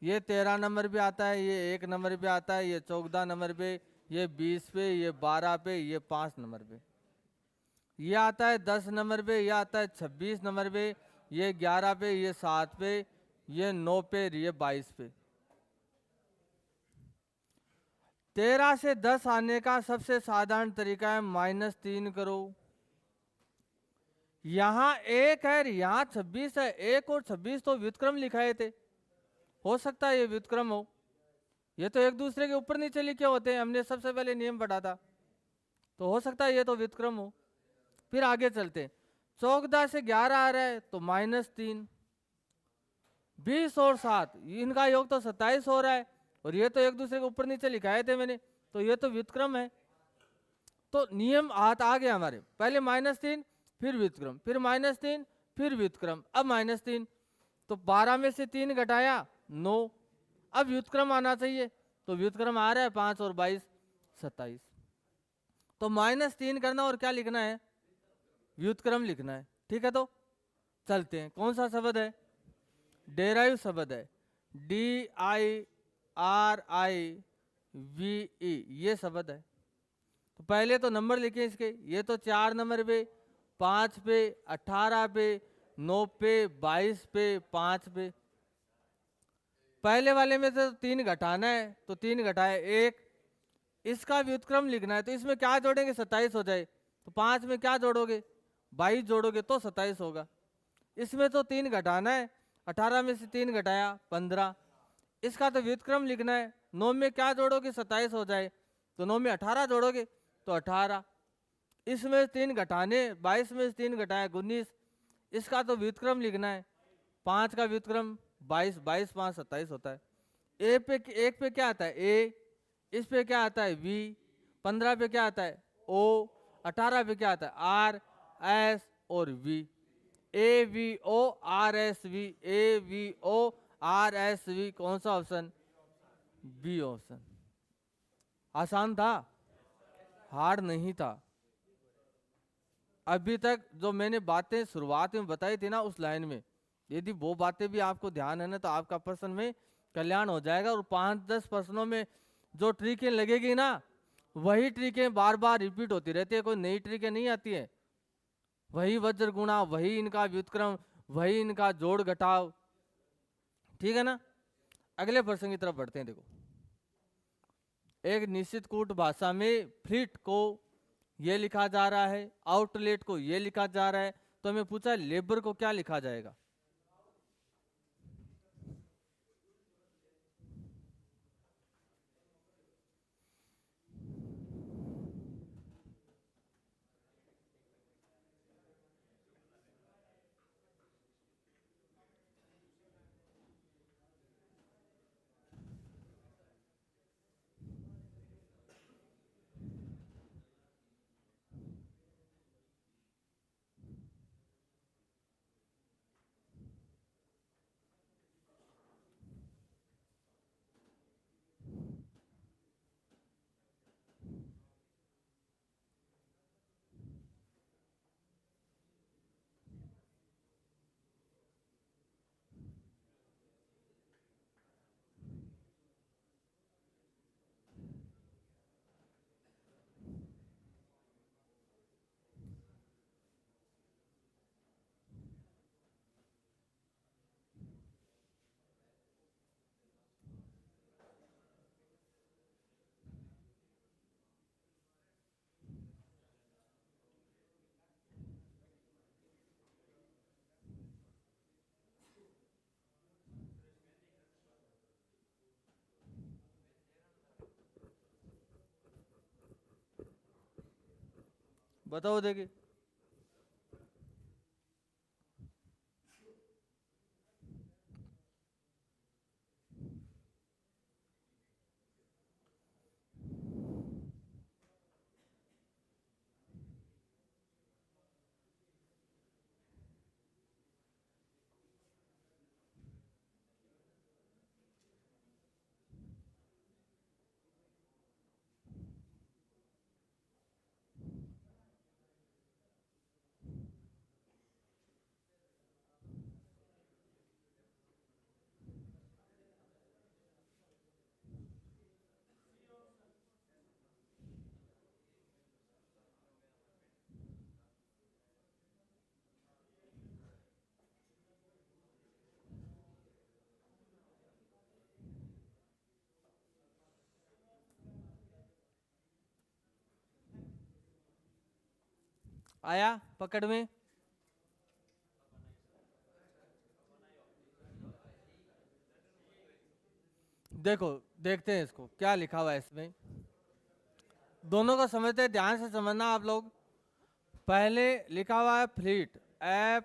ये 13 नंबर पे आता है, ये 1 नंबर पे आता है, ये 14 नंबर पे, ये 20 पे, ये 12 पे, ये 5 नंबर पे, ये आता है 10 नंबर पे, ये आता है 26 नंबर पे, ये 11 पे, ये 7 पे, ये 9 पे, ये 22 पे। 13 से 10 आने का सबसे साधारण तरीका है -3 करो। यहाँ 1 है, यहाँ 26 है, 1 और 26 तो व्युत्क्रम लिखाए थे, हो सकता है ये व्युत्क्रम हो। ये तो एक दूसरे के ऊपर नीचे लिखे होते हैं, हमने सबसे पहले नियम पढ़ा था, तो हो सकता है ये तो व्युत्क्रम हो। फिर आगे चलते, 14 से 11 आ रहा है तो -3, 20 और 7 इनका योग तो 27 हो रहा है, और ये तो एक दूसरे के ऊपर नीचे लिखाए थे मैंने, तो ये तो व्युत्क्रम है। तो नियम हाथ आ गया हमारे, पहले -3, फिर व्युत्क्रम, फिर -3, फिर व्युत्क्रम, अब -3, तो 12 में से 3 घटाया 9, अब व्युत्क्रम आना चाहिए, तो व्युत्क्रम आ रहा है 5 और 22 27। तो -3 करना और क्या लिखना है? व्युत्क्रम लिखना है। ठीक है, तो चलते हैं। कौन सा शब्द है? डेराइव शब्द है, DIRIVE, ये शब्द है। तो पहले तो नंबर लिखे इसके, ये तो 4 नंबर पे, 5 पे, 18 पे, 9 पे, 22 पे, 5 पे। पहले वाले में से 3 घटाना है, तो 3 घटाए 1, इसका व्युत्क्रम लिखना है, तो इसमें क्या जोड़ेंगे? 27 हो जाए, तो 5 में क्या जोड़ोगे? 22 जोड़ोगे तो 27 होगा। इसमें तो 3 घटाना है, 18 में से 3 घटाया 15, इसका तो व्युत्क्रम लिखना है, 9 में क्या जोड़ोगे? 27 हो जाए, तो 9 में 18 जोड़ोगे तो 18, इसमें 3 घटाने, 22 में से 3 घटाया 19, इसका तो व्युत्क्रम लिखना है, 5 का व्युत्क्रम 22, 22 5 27 होता है। ए पे, एक पे क्या आता है? ए, इस पे क्या आता है? वी, 15 पे क्या आता है? ओ, 18 पे क्या आता है? आर, एस और वी। AVORSV, AVORSV, कौन सा ऑप्शन? B option. आसान था, हार्ड नहीं था। अभी तक जो मैंने बातें शुरुआत में बताई थी ना उस लाइन में, यदि वो बातें भी आपको ध्यान है ना, तो आपका प्रश्न में कल्याण हो जाएगा। और 5-10 प्रश्नों में जो ट्रिकें लगेगी ना, वही ट्रिकें बार बार रिपीट होती रहती है, कोई नई ट्रिकें नहीं आती है। वही वज्र गुणा, वही इनका व्युत्क्रम, वही इनका जोड़ घटाव। ठीक है ना? अगले प्रश्न की तरफ बढ़ते हैं। देखो, एक निश्चित कूट भाषा में फ्लिट को ये लिखा जा रहा है, आउटलेट को ये लिखा जा रहा है, तो हमें पूछा लेबर को क्या लिखा जाएगा? बताओ देखिए। आया पकड़ में? देखो देखते हैं इसको क्या लिखा हुआ है इसमें, दोनों को समझते हैं, ध्यान से समझना आप लोग। पहले लिखा हुआ है फ्लीट, FLEET,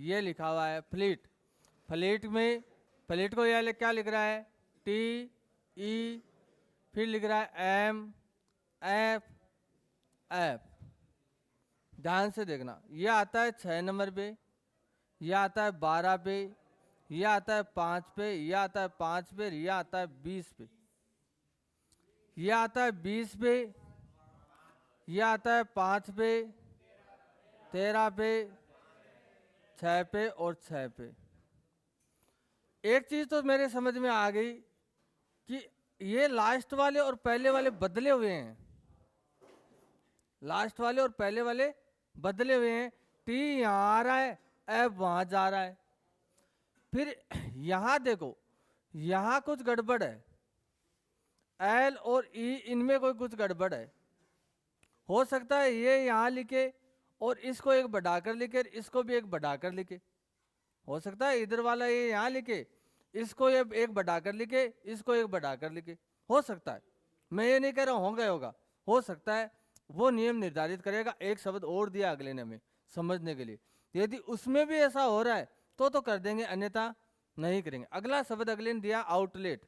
ये लिखा हुआ है फ्लीट। फ्लीट में फ्लीट को यह क्या लिख रहा है, TE, फिर लिख रहा है MFF। ध्यान से देखना, ये आता है 6 नंबर पे, ये आता है 12 पे, ये आता है 5 पे, ये आता है 5 पे, ये आता है 20 पे, ये आता है 20 पे, ये आता है 5 पे, 13 पे, 6 पे और 6 पे। एक चीज तो मेरे समझ में आ गई कि ये लास्ट वाले और पहले वाले बदले हुए हैं, लास्ट वाले और पहले वाले बदले हुए हैं। टी यहाँ आ रहा है, एफ वहां जा रहा है। फिर यहां देखो, यहां कुछ गड़बड़ है, एल और ई इनमें कोई कुछ गड़बड़ है। हो सकता है ये यहां लिखे और इसको एक बढ़ाकर लिखे, इसको भी एक बढ़ाकर लिखे। हो सकता है इधर वाला ये यहां लिखे, इसको ये एक बढ़ाकर लिखे, इसको एक बढ़ाकर लिखे। हो सकता है, मैं ये नहीं कह रहा होगा होगा, हो सकता है। वो नियम निर्धारित करेगा। एक शब्द और दिया अगले ने हमें समझने के लिए, यदि उसमें भी ऐसा हो रहा है तो कर देंगे, अन्यथा नहीं करेंगे। अगला शब्द अगले ने दिया आउटलेट,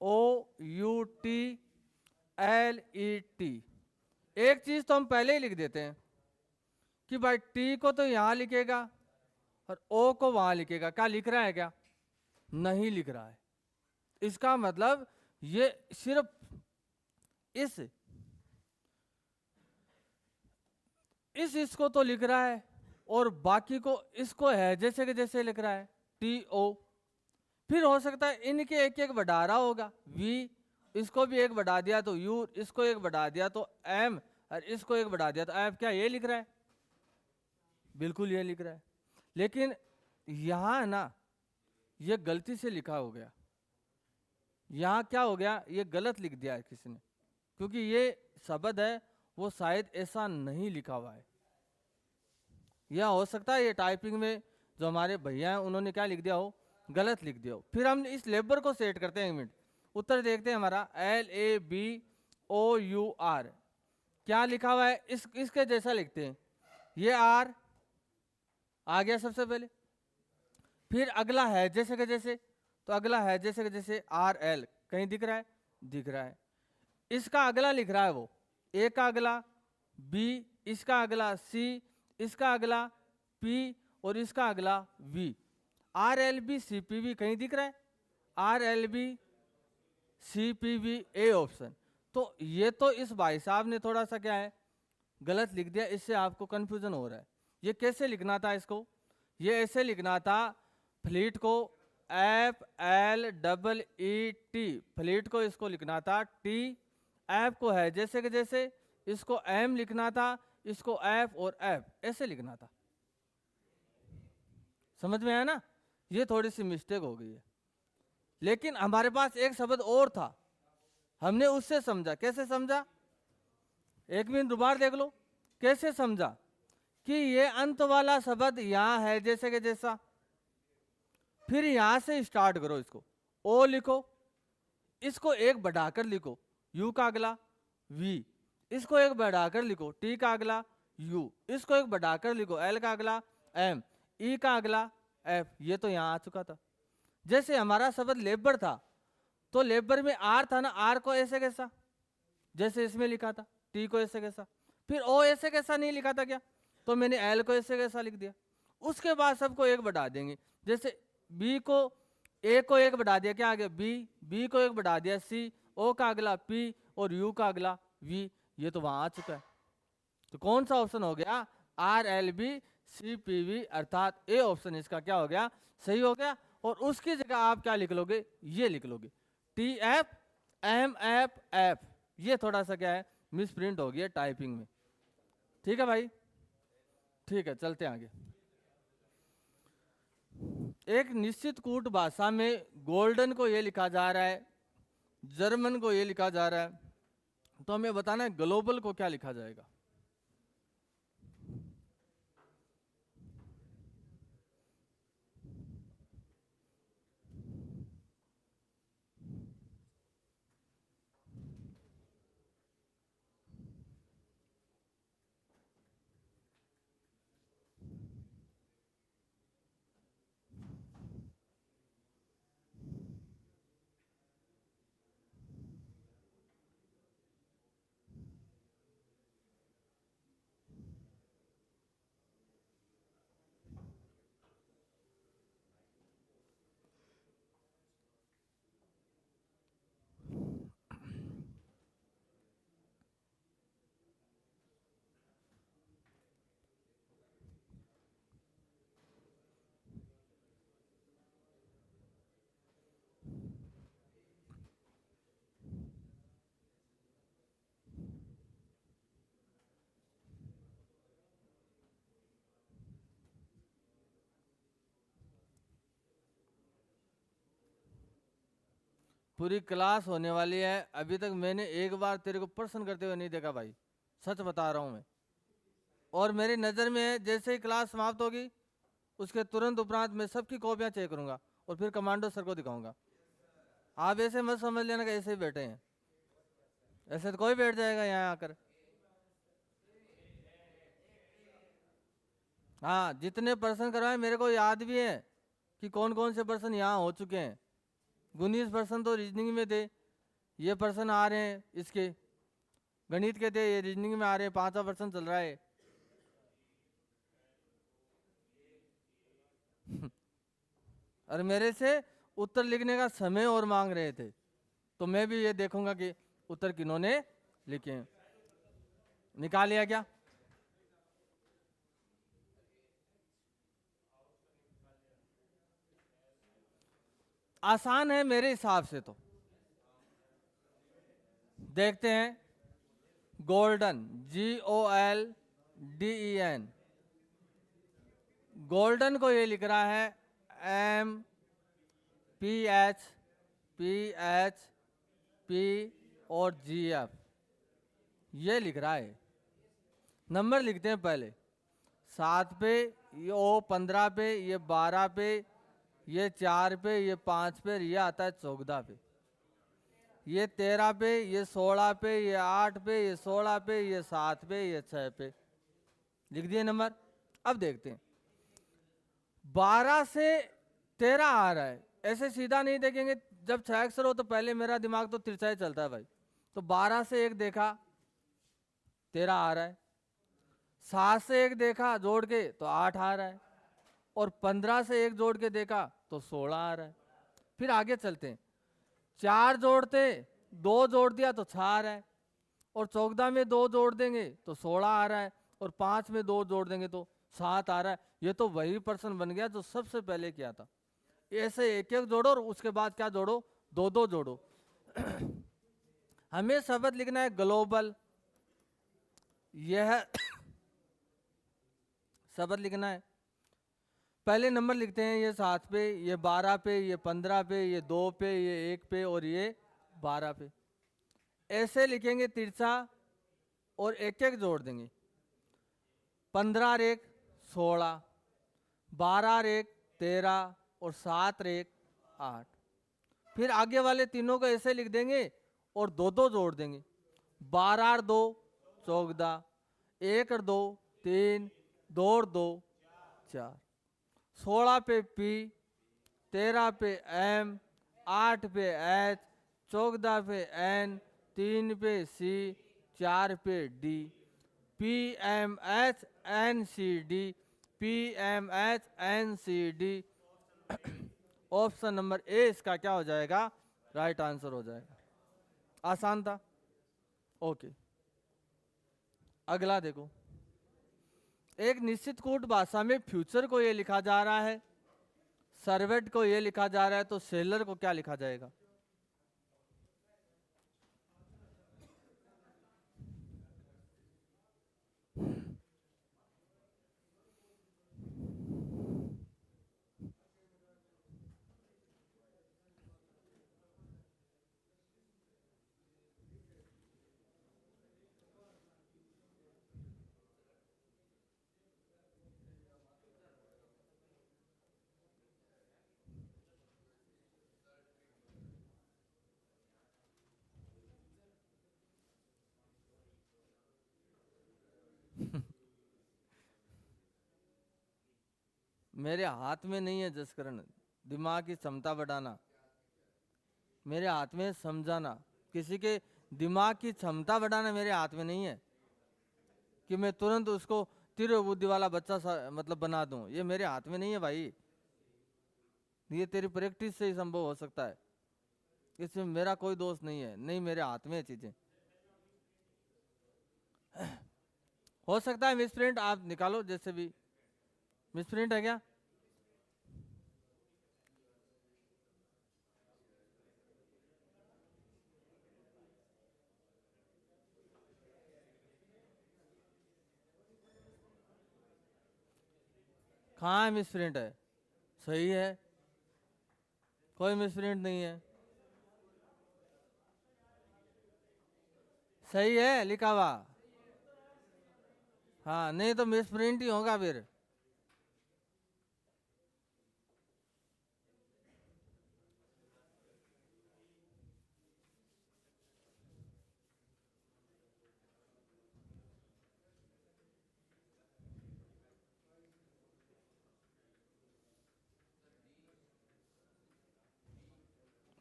OUTLET। एक चीज तो हम पहले ही लिख देते हैं कि भाई टी को तो यहां लिखेगा और ओ को वहां लिखेगा। क्या लिख रहा है? क्या नहीं लिख रहा है। इसका मतलब ये सिर्फ इसको तो लिख रहा है और बाकी को इसको है जैसे कि जैसे लिख रहा है, TO। फिर हो सकता है इनके एक एक बढ़ा रहा होगा, V, इसको भी एक बढ़ा दिया तो U, इसको एक बढ़ा दिया तो M, और इसको एक बढ़ा दिया तो F। क्या ये लिख रहा है? बिल्कुल ये लिख रहा है। लेकिन यहां ना ये गलती से लिखा हो गया, यहां क्या हो गया, ये गलत लिख दिया है किसी ने, क्योंकि ये शब्द है वो शायद ऐसा नहीं लिखा हुआ है। यह हो सकता है ये टाइपिंग में जो हमारे भैया हैं उन्होंने क्या लिख दिया हो, गलत लिख दिया हो। फिर हम इस लेबर को सेट करते हैं, एक मिनट उत्तर देखते हैं हमारा, LABOUR क्या लिखा हुआ है, इसके जैसा लिखते हैं। ये R आ गया सबसे पहले, फिर अगला है जैसे के जैसे, तो अगला है जैसे के जैसे RL कहीं दिख रहा है? दिख रहा है। इसका अगला लिख रहा है वो, ए का अगला B, इसका अगला C, इसका अगला P और इसका अगला V। RLB CPV कहीं दिख रहा है? RLB CPV A option. तो ये तो इस भाई साहब ने थोड़ा सा क्या है गलत लिख दिया, इससे आपको कंफ्यूजन हो रहा है। ये कैसे लिखना था इसको? ये ऐसे लिखना था, फ्लीट को FLEET, फ्लीट को इसको लिखना था T, F को है जैसे कि जैसे, इसको M लिखना था, इसको F और F ऐसे लिखना था। समझ में आया ना? ये थोड़ी सी मिस्टेक हो गई है। लेकिन हमारे पास एक शब्द और था, हमने उससे समझा। कैसे समझा? एक मिनट दोबारा देख लो कैसे समझा कि ये अंत वाला शब्द यहां है जैसे कि जैसा, फिर यहां से स्टार्ट करो, इसको O लिखो, इसको एक बढ़ाकर लिखो, U का अगला V, इसको एक बढ़ाकर लिखो, T का अगला U, इसको एक बढ़ाकर लिखो, L का अगला M, E का अगला F। ये तो यहां आ चुका था। जैसे हमारा शब्द लेबर था, तो लेबर में R था ना, R को ऐसे कैसा जैसे इसमें लिखा था, T को ऐसे कैसा, फिर O ऐसे कैसा नहीं लिखा था क्या, तो मैंने L को ऐसे कैसा लिख दिया। उसके बाद सबको एक बढ़ा देंगे, जैसे B को A को एक बढ़ा दिया, क्या आ गया B, B को एक बढ़ा दिया C, O का अगला P और U का अगला V। ये तो वहां आ चुका है। तो कौन सा ऑप्शन हो गया? RLB CPV, अर्थात ए ऑप्शन इसका क्या हो गया, सही हो गया। और उसकी जगह आप क्या लिख लोगे, ये लिख लोगे TF MFF। ये थोड़ा सा क्या है मिस प्रिंट हो गया टाइपिंग में। ठीक है भाई, ठीक है, चलते हैं आगे। एक निश्चित कूट भाषा में गोल्डन को ये लिखा जा रहा है, जर्मन को ये लिखा जा रहा है, तो हमें बताना है ग्लोबल को क्या लिखा जाएगा। पूरी क्लास होने वाली है, अभी तक मैंने एक बार तेरे को प्रश्न करते हुए नहीं देखा भाई, सच बता रहा हूँ मैं। और मेरी नज़र में है जैसे ही क्लास समाप्त होगी उसके तुरंत उपरांत मैं सबकी कॉपियाँ चेक करूंगा और फिर कमांडो सर को दिखाऊंगा। आप ऐसे मत समझ लेना कि ऐसे ही बैठे हैं, ऐसे तो कोई बैठ जाएगा यहाँ आकर। हाँ, जितने प्रश्न करवाए मेरे को याद भी है कि कौन कौन से प्रश्न यहाँ हो चुके हैं। 19% तो रीजनिंग में थे, ये प्रश्न आ रहे हैं इसके गणित के थे, ये रीजनिंग में आ रहे हैं, 5वां प्रश्न चल रहा है। और मेरे से उत्तर लिखने का समय और मांग रहे थे, तो मैं भी ये देखूंगा कि उत्तर किन्होंने लिखे हैं। निकाल लिया क्या? आसान है मेरे हिसाब से तो। देखते हैं, गोल्डन, GOLDEN, गोल्डन को ये लिख रहा है MPHPHP और GF, ये लिख रहा है। नंबर लिखते हैं पहले, 7 पे, ये O 15 पे, ये 12 पे, ये 4 पे, ये 5 पे, ये आता है 14 पे, ये 13 पे, ये 16 पे, ये 8 पे, ये 16 पे, ये 7 पे, ये 6 पे, लिख दिए नंबर। अब देखते हैं, 12 से 13 आ रहा है, ऐसे सीधा नहीं देखेंगे। जब 6 अक्षर हो तो पहले मेरा दिमाग तो तिरछा ही चलता है भाई। तो 12 से 1 देखा, 13 आ रहा है। 7 से 1 देखा जोड़ के तो 8 आ रहा है। और 15 से 1 जोड़ के देखा तो 16 आ रहा है। फिर आगे चलते हैं, 4 जोड़ते, 2 जोड़ दिया तो 6 आ रहा है। और 14 में 2 जोड़ देंगे तो 16 आ रहा है। और 5 में 2 जोड़ देंगे तो 7 आ रहा है। ये तो वही प्रश्न बन गया जो सबसे पहले किया था। ऐसे एक एक जोड़ो और उसके बाद क्या जोड़ो, 2 जोड़ो। हमें शब्द लिखना है ग्लोबल, यह शब्द लिखना है। पहले नंबर लिखते हैं, ये 7 पे, ये 12 पे, ये 15 पे, ये 2 पे, ये 1 पे और ये 12 पे। ऐसे लिखेंगे तिरछा और एक एक जोड़ देंगे। 15 रेख 16, 12 रेख 13 और 7 रेख 8। फिर आगे वाले तीनों को ऐसे लिख देंगे और 2 जोड़ देंगे। 12 और 2 14, 1 और 2 3, 2 और 2 4, 16 पे P, 13 पे M, 8 पे H, 14 पे N, 3 पे C, 4 पे D, PMHNCD, PMHNCD। Option number A इसका क्या हो जाएगा, राइट आंसर हो जाएगा। आसान था। ओके, अगला देखो, एक निश्चित कूट भाषा में फ्यूचर को ये लिखा जा रहा है, सर्वेंट को ये लिखा जा रहा है, तो सेलर को क्या लिखा जाएगा? मेरे हाथ में नहीं है जसकरण दिमाग की क्षमता बढ़ाना, मेरे हाथ में समझाना। किसी के दिमाग की क्षमता बढ़ाना मेरे हाथ में नहीं है कि मैं तुरंत उसको तीव्र बुद्धि वाला बच्चा मतलब बना दूं, ये मेरे हाथ में नहीं है भाई। ये तेरी प्रैक्टिस से ही संभव हो सकता है, इसमें मेरा कोई दोष नहीं है, नहीं मेरे हाथ में है चीजें। हो सकता है मिसप्रिंट, आप निकालो जैसे भी। मिसप्रिंट है क्या? कहाँ है मिसप्रिंट है? सही है, कोई मिसप्रिंट नहीं है, सही है लिखा हुआ। हाँ नहीं तो मिसप्रिंट ही होगा फिर।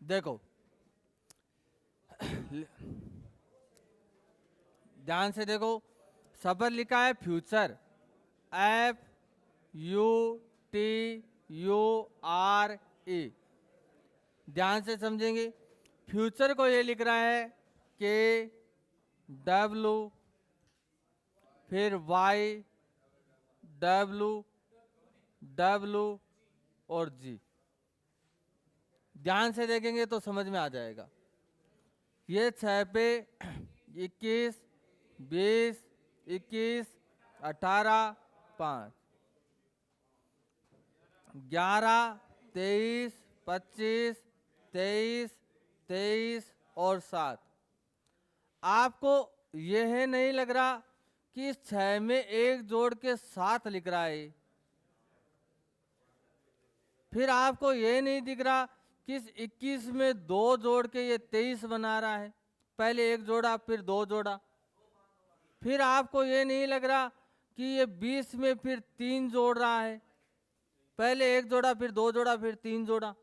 देखो ध्यान से देखो, शब्द लिखा है फ्यूचर, FUTURE। ध्यान से समझेंगे, फ्यूचर को ये लिख रहा है KW, फिर YWW और G। ध्यान से देखेंगे तो समझ में आ जाएगा। ये 6 पे 21, 20, 21, 18, 5, 11, 23, 25, 23, 23 और 7। आपको यह नहीं लग रहा कि इस 6 में एक जोड़ के 7 लिख रहा है? फिर आपको यह नहीं दिख रहा कि इस 21 में 2 जोड़ के ये 23 बना रहा है? पहले एक जोड़ा फिर 2 जोड़ा। फिर आपको ये नहीं लग रहा कि ये 20 में फिर 3 जोड़ रहा है? पहले एक जोड़ा फिर 2 जोड़ा फिर 3 जोड़ा।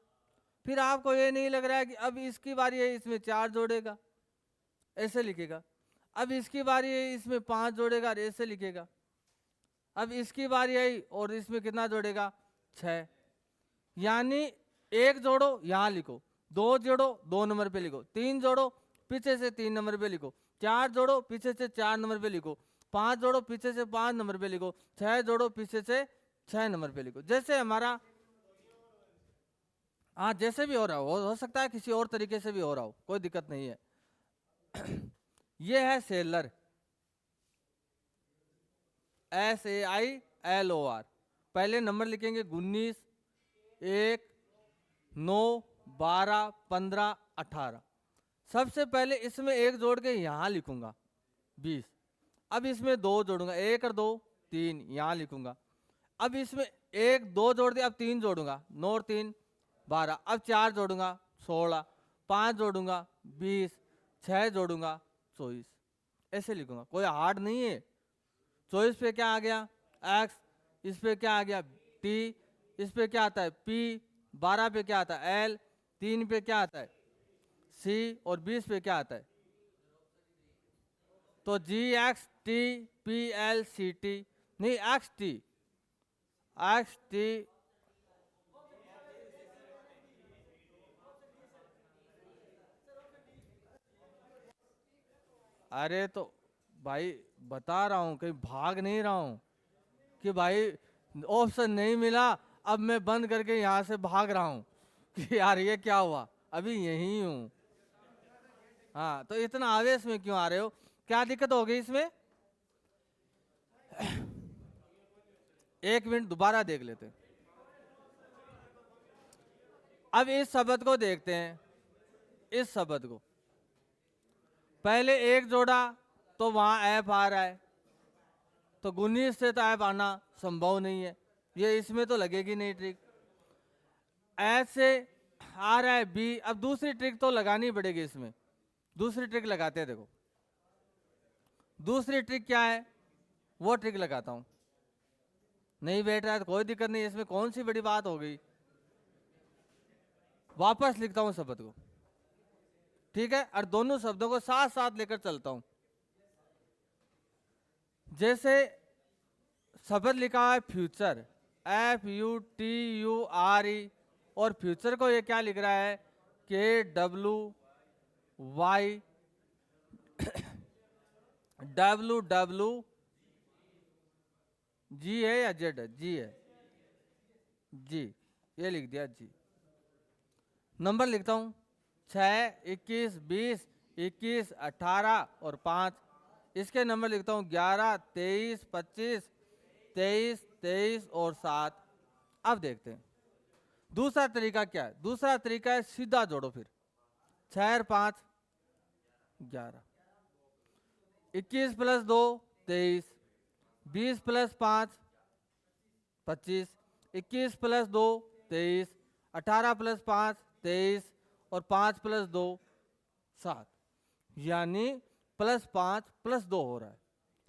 फिर आपको ये नहीं लग रहा है कि अब इसकी बारी है इसमें 4 जोड़ेगा, ऐसे लिखेगा। अब इसकी बारी है इसमें 5 जोड़ेगा, ऐसे लिखेगा। अब इसकी बारी आई और इसमें कितना जोड़ेगा? 6। यानी एक जोड़ो यहाँ लिखो, 2 जोड़ो 2 नंबर पे लिखो, 3 जोड़ो पीछे से 3 नंबर पे लिखो, 4 जोड़ो पीछे से 4 नंबर पे लिखो, 5 जोड़ो पीछे से 5 नंबर पे लिखो, 6 जोड़ो पीछे से 6 नंबर पे लिखो। जैसे हमारा, हाँ जैसे भी हो रहा हो सकता है किसी और तरीके से भी हो रहा हो, कोई दिक्कत नहीं है। ये है सेलर, SAILOR। पहले नंबर लिखेंगे 19, 1, 9, 12, 15, 18। सबसे पहले इसमें एक जोड़ के यहां लिखूंगा 20। अब इसमें 2 जोड़ूंगा, 1 और 2 3, यहां लिखूंगा। अब इसमें 1 2 जोड़ दिया, अब 3 जोड़ूंगा, 9 और 3 12। अब 4 जोड़ूंगा 16, 5 जोड़ूंगा 20, 6 जोड़ूंगा 24। ऐसे लिखूंगा, कोई हार्ड नहीं है। 24 पे क्या आ गया? X। इस पे क्या आ गया? T। इस पे क्या आता है? P। 12 पे क्या आता है? L। 3 पे क्या आता है? C। और 20 पे क्या आता है? तो GXTPLCT, नहीं XT, XT। अरे तो भाई बता रहा हूं, कहीं भाग नहीं रहा हूं कि भाई ऑप्शन नहीं मिला अब मैं बंद करके यहां से भाग रहा हूं कि यार ये क्या हुआ, अभी यहीं हूं। हाँ तो इतना आवेश में क्यों आ रहे हो? क्या दिक्कत हो गई इसमें? 1 मिनट दोबारा देख लेते हैं। अब इस शब्द को देखते हैं, इस शब्द को पहले एक जोड़ा तो वहां एफ आ रहा है, तो 19 से तो एफ आना संभव नहीं है, ये इसमें तो लगेगी नहीं ट्रिक। ऐसे आ रहा है बी, अब दूसरी ट्रिक तो लगानी पड़ेगी इसमें। दूसरी ट्रिक लगाते हैं, देखो दूसरी ट्रिक क्या है वो ट्रिक लगाता हूं। नहीं बैठ रहा है तो कोई दिक्कत नहीं, इसमें कौन सी बड़ी बात हो गई। वापस लिखता हूं शब्द को, ठीक है, और दोनों शब्दों को साथ साथ लेकर चलता हूं। जैसे शब्द लिखा है फ्यूचर, FUTURE, और फ्यूचर को ये क्या लिख रहा है, KWYWG है या जेड है, जी है, जी, ये लिख दिया जी। नंबर लिखता हूं 6, 21, 20, 21, 18 और 5। इसके नंबर लिखता हूं 11, 23, 25, 23, 23 और 7। अब देखते हैं दूसरा तरीका क्या है। दूसरा तरीका है सीधा जोड़ो, फिर 6 और 5 11, 21 प्लस 2 23, 20 प्लस 5 25, 21 प्लस 2 23, 18 प्लस 5 23 और 5 प्लस 2 7, यानी +5 +2 हो रहा है।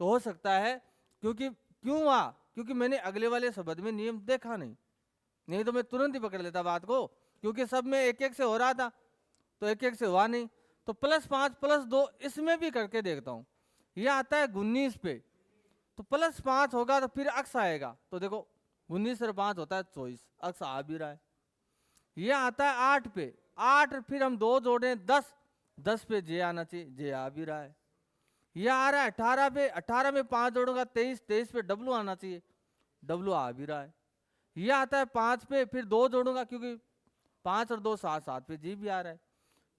तो हो सकता है, क्योंकि क्यों हुआ, क्योंकि मैंने अगले वाले शब्द में नियम देखा नहीं तो मैं तुरंत ही पकड़ लेता बात को, क्योंकि सब में एक एक से हो रहा था, तो एक एक से हुआ नहीं। तो +5 +2 इसमें भी करके देखता हूं। यह आता है 19 पे, तो +5 होगा तो फिर अक्स आएगा, तो देखो 19 और 5 होता है 24, अक्स आ भी रहा है। यह आता है 8 पे, 8 फिर हम 2 जोड़े 10, 10 पे जे आना चाहिए, जे आ भी रहा है। यह आ रहा है 18 पे, 18 में 5 जोड़ूंगा 23, 23 पे डब्लू आना चाहिए, डब्लू आ भी रहा है। यह आता है 5 पे, फिर 2 जोड़ूंगा क्योंकि 5 और 2 7, 7 पे जी भी आ रहा है।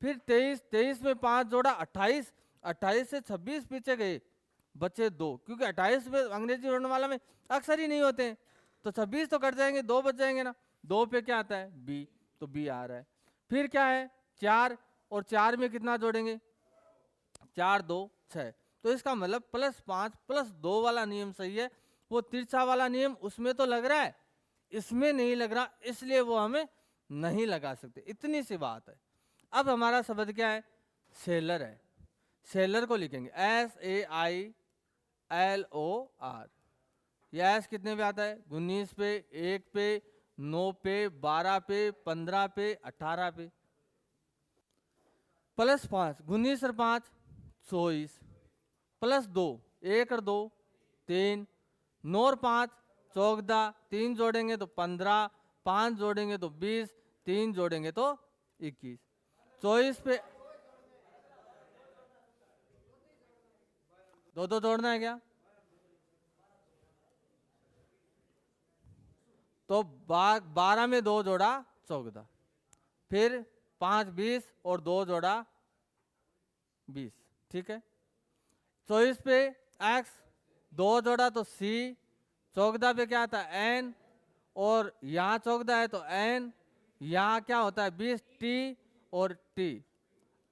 फिर 23, 23 में 5 जोड़ा 28, 28 से 26 पीछे गए, बचे 2, क्योंकि 28 में अंग्रेजी वर्णमाला में अक्सर ही नहीं होते हैं, तो 26 तो कट जाएंगे, 2 बच जाएंगे ना। 2 पे क्या आता है बी, तो बी आ रहा है। फिर क्या है 4, और 4 में कितना जोड़ेंगे 4 2 6, तो इसका मतलब +5 +2 वाला नियम सही है। वो तिरछा वाला नियम उसमें तो लग रहा है, इसमें नहीं लग रहा, इसलिए वो हमें नहीं लगा सकते, इतनी सी बात है। अब हमारा शब्द क्या है, सेलर है। सेलर को लिखेंगे SAILOR। यह एस कितने पे आता है 19 पे, 1 पे, 9 पे, 12 पे, 15 पे, 18 पे। +5 19 और 5 24, +2 1 और 2 3, 9 और 5 14, 3 जोड़ेंगे तो 15, 5 जोड़ेंगे तो 20, 3 जोड़ेंगे तो 21। 24 पे 2 2 जोड़ना है क्या, तो 12 में 2 जोड़ा 14, फिर 5 20 और 2 जोड़ा 20, ठीक है। 24 पे x, 2 जोड़ा तो c, 14 पे क्या आता है n, और यहाँ 14 है तो n, यहाँ क्या होता है 20 t और t,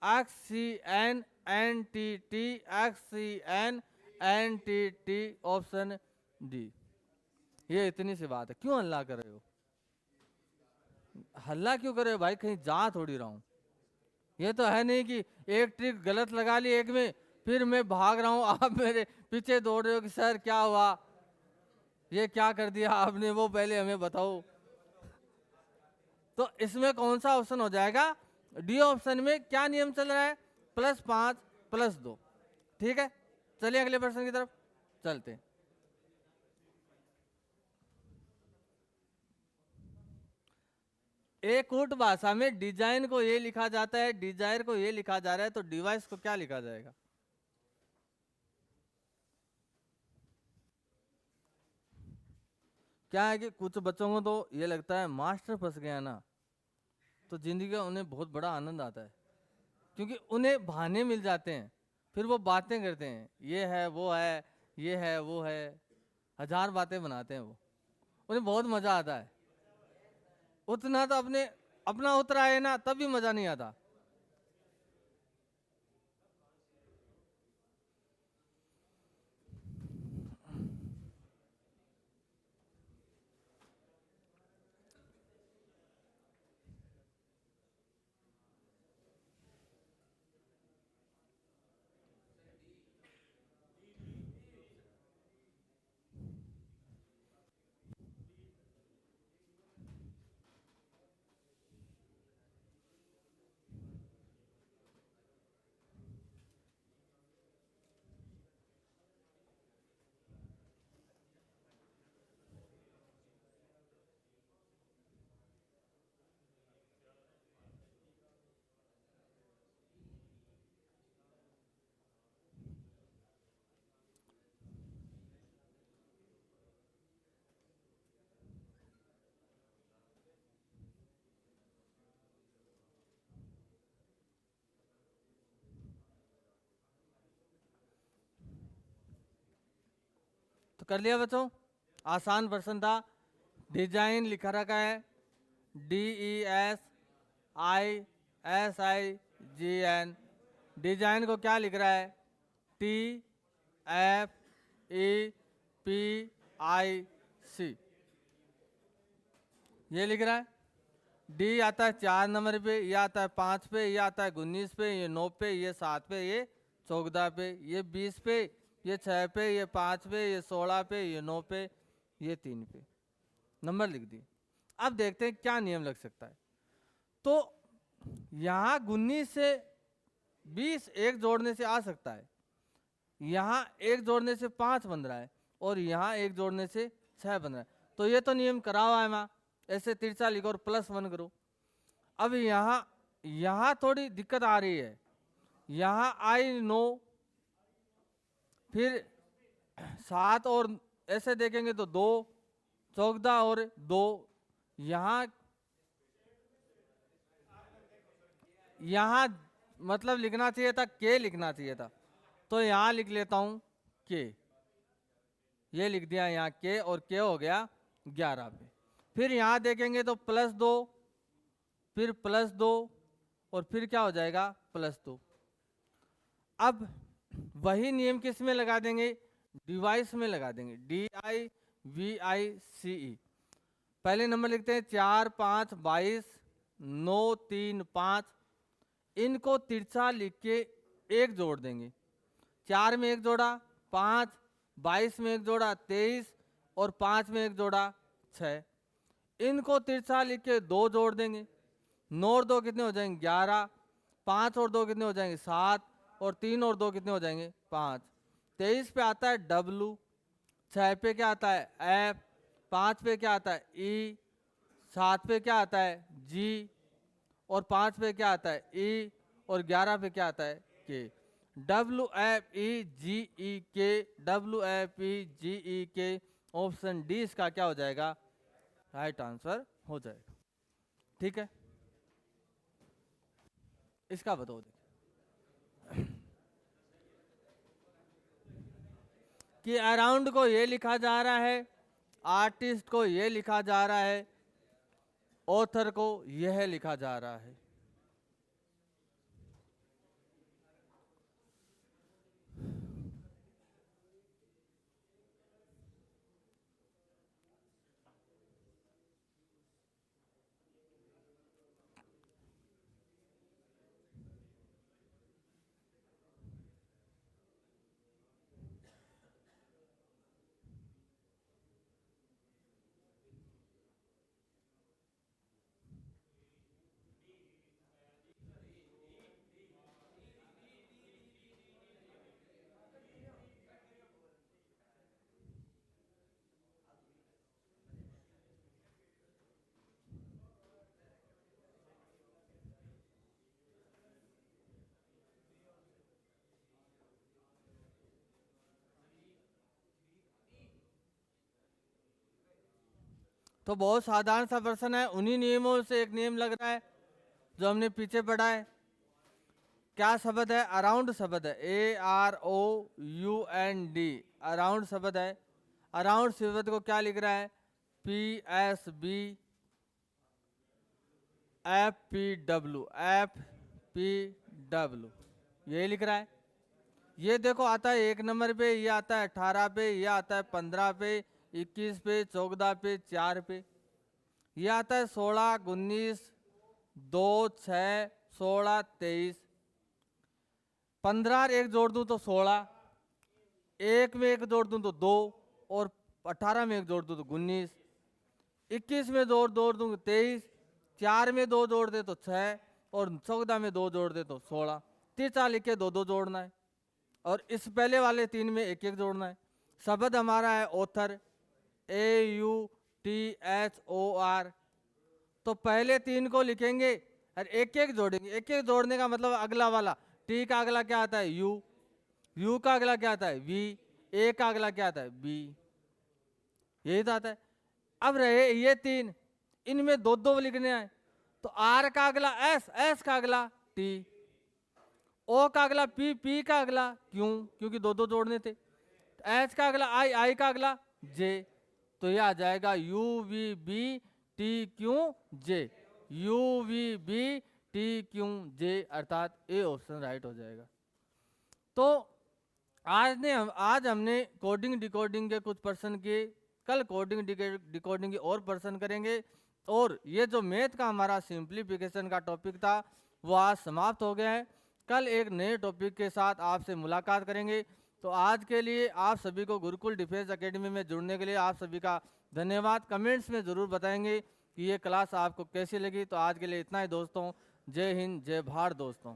XCN NTT XCN NTT, option D. ये इतनी सी बात है, क्यों हल्ला कर रहे हो, हल्ला क्यों कर रहे हो भाई, कहीं जा थोड़ी रहा हूं। ये तो है नहीं कि एक ट्रिक गलत लगा ली एक में, फिर मैं भाग रहा हूं, आप मेरे पीछे दौड़ रहे हो कि सर क्या हुआ, ये क्या कर दिया आपने, वो पहले हमें बताओ। तो इसमें कौन सा ऑप्शन हो जाएगा, डी ऑप्शन में क्या नियम चल रहा है, +5 +2, ठीक है। चलिए अगले प्रश्न की तरफ चलते हैं। एक कूट भाषा में डिजाइन को ये लिखा जाता है, डिजायर को ये लिखा जा रहा है, तो डिवाइस को क्या लिखा जाएगा। क्या है कि कुछ बच्चों को तो ये लगता है मास्टर फंस गया ना, तो जिंदगी का उन्हें बहुत बड़ा आनंद आता है, क्योंकि उन्हें बहाने मिल जाते हैं, फिर वो बातें करते हैं, ये है वो है, ये है वो है, हजार बातें बनाते हैं वो, उन्हें बहुत मजा आता है। उतना तो अपना उतरा है ना, तभी मजा नहीं आता। कर लिया बच्चों, आसान प्रश्न था। डिजाइन लिखा रखा है DESISIGN। डिजाइन को क्या लिख रहा है? TFEPIC, ये लिख रहा है। डी आता है 4 नंबर पे, ये आता है 5 पे, ये आता है 19 पे, ये 9 पे, ये 7 पे, ये 14 पे, ये 20 पे, ये 6 पे, ये 5 पे, ये 16 पे, ये 9 पे, ये 3 पे। नंबर लिख दिए। अब देखते हैं क्या नियम लग सकता है। तो यहाँ 19 से 20 एक जोड़ने से आ सकता है, यहाँ एक जोड़ने से 5 बन रहा है, और यहाँ एक जोड़ने से 6 बन रहा है। तो ये तो नियम करा हुआ है माँ, ऐसे तिरछा लिखो और +1 करो। अब यहाँ थोड़ी दिक्कत आ रही है। यहाँ आई 9, फिर 7 और ऐसे देखेंगे तो 2, 14 और 2, यहाँ मतलब लिखना चाहिए था के, लिखना चाहिए था। तो यहाँ लिख लेता हूँ के, ये लिख दिया यहाँ के, और के हो गया 11 पे। फिर यहाँ देखेंगे तो +2, फिर +2, और फिर क्या हो जाएगा +2। अब वही नियम किस में लगा देंगे? डिवाइस में लगा देंगे, DIVICE। पहले नंबर लिखते हैं 4 5 22 9 3 5। इनको तिरछा लिख के एक जोड़ देंगे। 4 में एक जोड़ा 5, 22 में एक जोड़ा 23, और 5 में एक जोड़ा 6। इनको तिरछा लिख के 2 जोड़ देंगे। 9 और 2 कितने हो जाएंगे? 11। 5 और 2 कितने हो जाएंगे? 7। और 3 और 2 कितने हो जाएंगे? 5। 23 पे आता है W, 6 पे क्या आता है? F, 5 पे क्या आता है? E, 7 पे क्या आता है? G, और 5 पे क्या आता है? E, और 11 पे क्या आता है? K। WFEGEK, WFEGEK, option D इसका क्या हो जाएगा? राइट आंसर हो जाएगा। ठीक है, इसका बताओ। कि अराउंड को ये लिखा जा रहा है, आर्टिस्ट को ये लिखा जा रहा है, ऑथर को यह लिखा जा रहा है। तो बहुत साधारण सा प्रश्न है, उन्हीं नियमों से एक नियम लग रहा है जो हमने पीछे पढ़ा है। क्या शब्द है? अराउंड शब्द है, AROUND, अराउंड शब्द है। अराउंड शब्द को क्या लिख रहा है? PSBFPW, यही लिख रहा है। ये देखो आता है 1 नंबर पे, ये आता है 18 पे, ये आता है 15 पे, 21 पे, 14 पे, 4 पे, ये आता है 16, 19, 2, 6, 16, 23। 15 एक जोड़ दूं तो 16, 1 में एक जोड़ दूं तो 2, और 18 में एक जोड़ दूं तो 19, 21 में जोड़ दूं तो 23, 4 में 2 जोड़ दे तो 6, और 14 में 2 जोड़ दे तो 16। 3 लिख के 2 जोड़ना है, और इस पहले वाले 3 में 1 जोड़ना है। शब्द हमारा है ऑथर, AUTHOR। तो पहले 3 को लिखेंगे और 1 जोड़ेंगे। 1 जोड़ने का मतलब अगला वाला, T का अगला क्या आता है? U, U का अगला क्या आता है? V, A का अगला क्या आता है? B, यही तो आता है। अब रहे ये 3, इनमें 2 लिखने हैं। तो R का अगला S, S का अगला T, O का अगला P, P का अगला क्यों? क्योंकि 2 जोड़ने थे। एच का अगला आई, आई का अगला जे, तो ये आ जाएगा U V B T Q J, U V B T Q J, अर्थात ए ऑप्शन राइट हो जाएगा। तो आज हमने कोडिंग डिकोडिंग के कुछ पर्सन किए, कल कोडिंग डिकोडिंग के और पर्सन करेंगे, और ये जो मैथ का हमारा सिंप्लीफिकेशन का टॉपिक था वो आज समाप्त हो गया है। कल एक नए टॉपिक के साथ आपसे मुलाकात करेंगे। तो आज के लिए आप सभी को गुरुकुल डिफेंस एकेडमी में जुड़ने के लिए आप सभी का धन्यवाद। कमेंट्स में ज़रूर बताएंगे कि ये क्लास आपको कैसी लगी। तो आज के लिए इतना ही दोस्तों, जय हिंद जय भारत दोस्तों।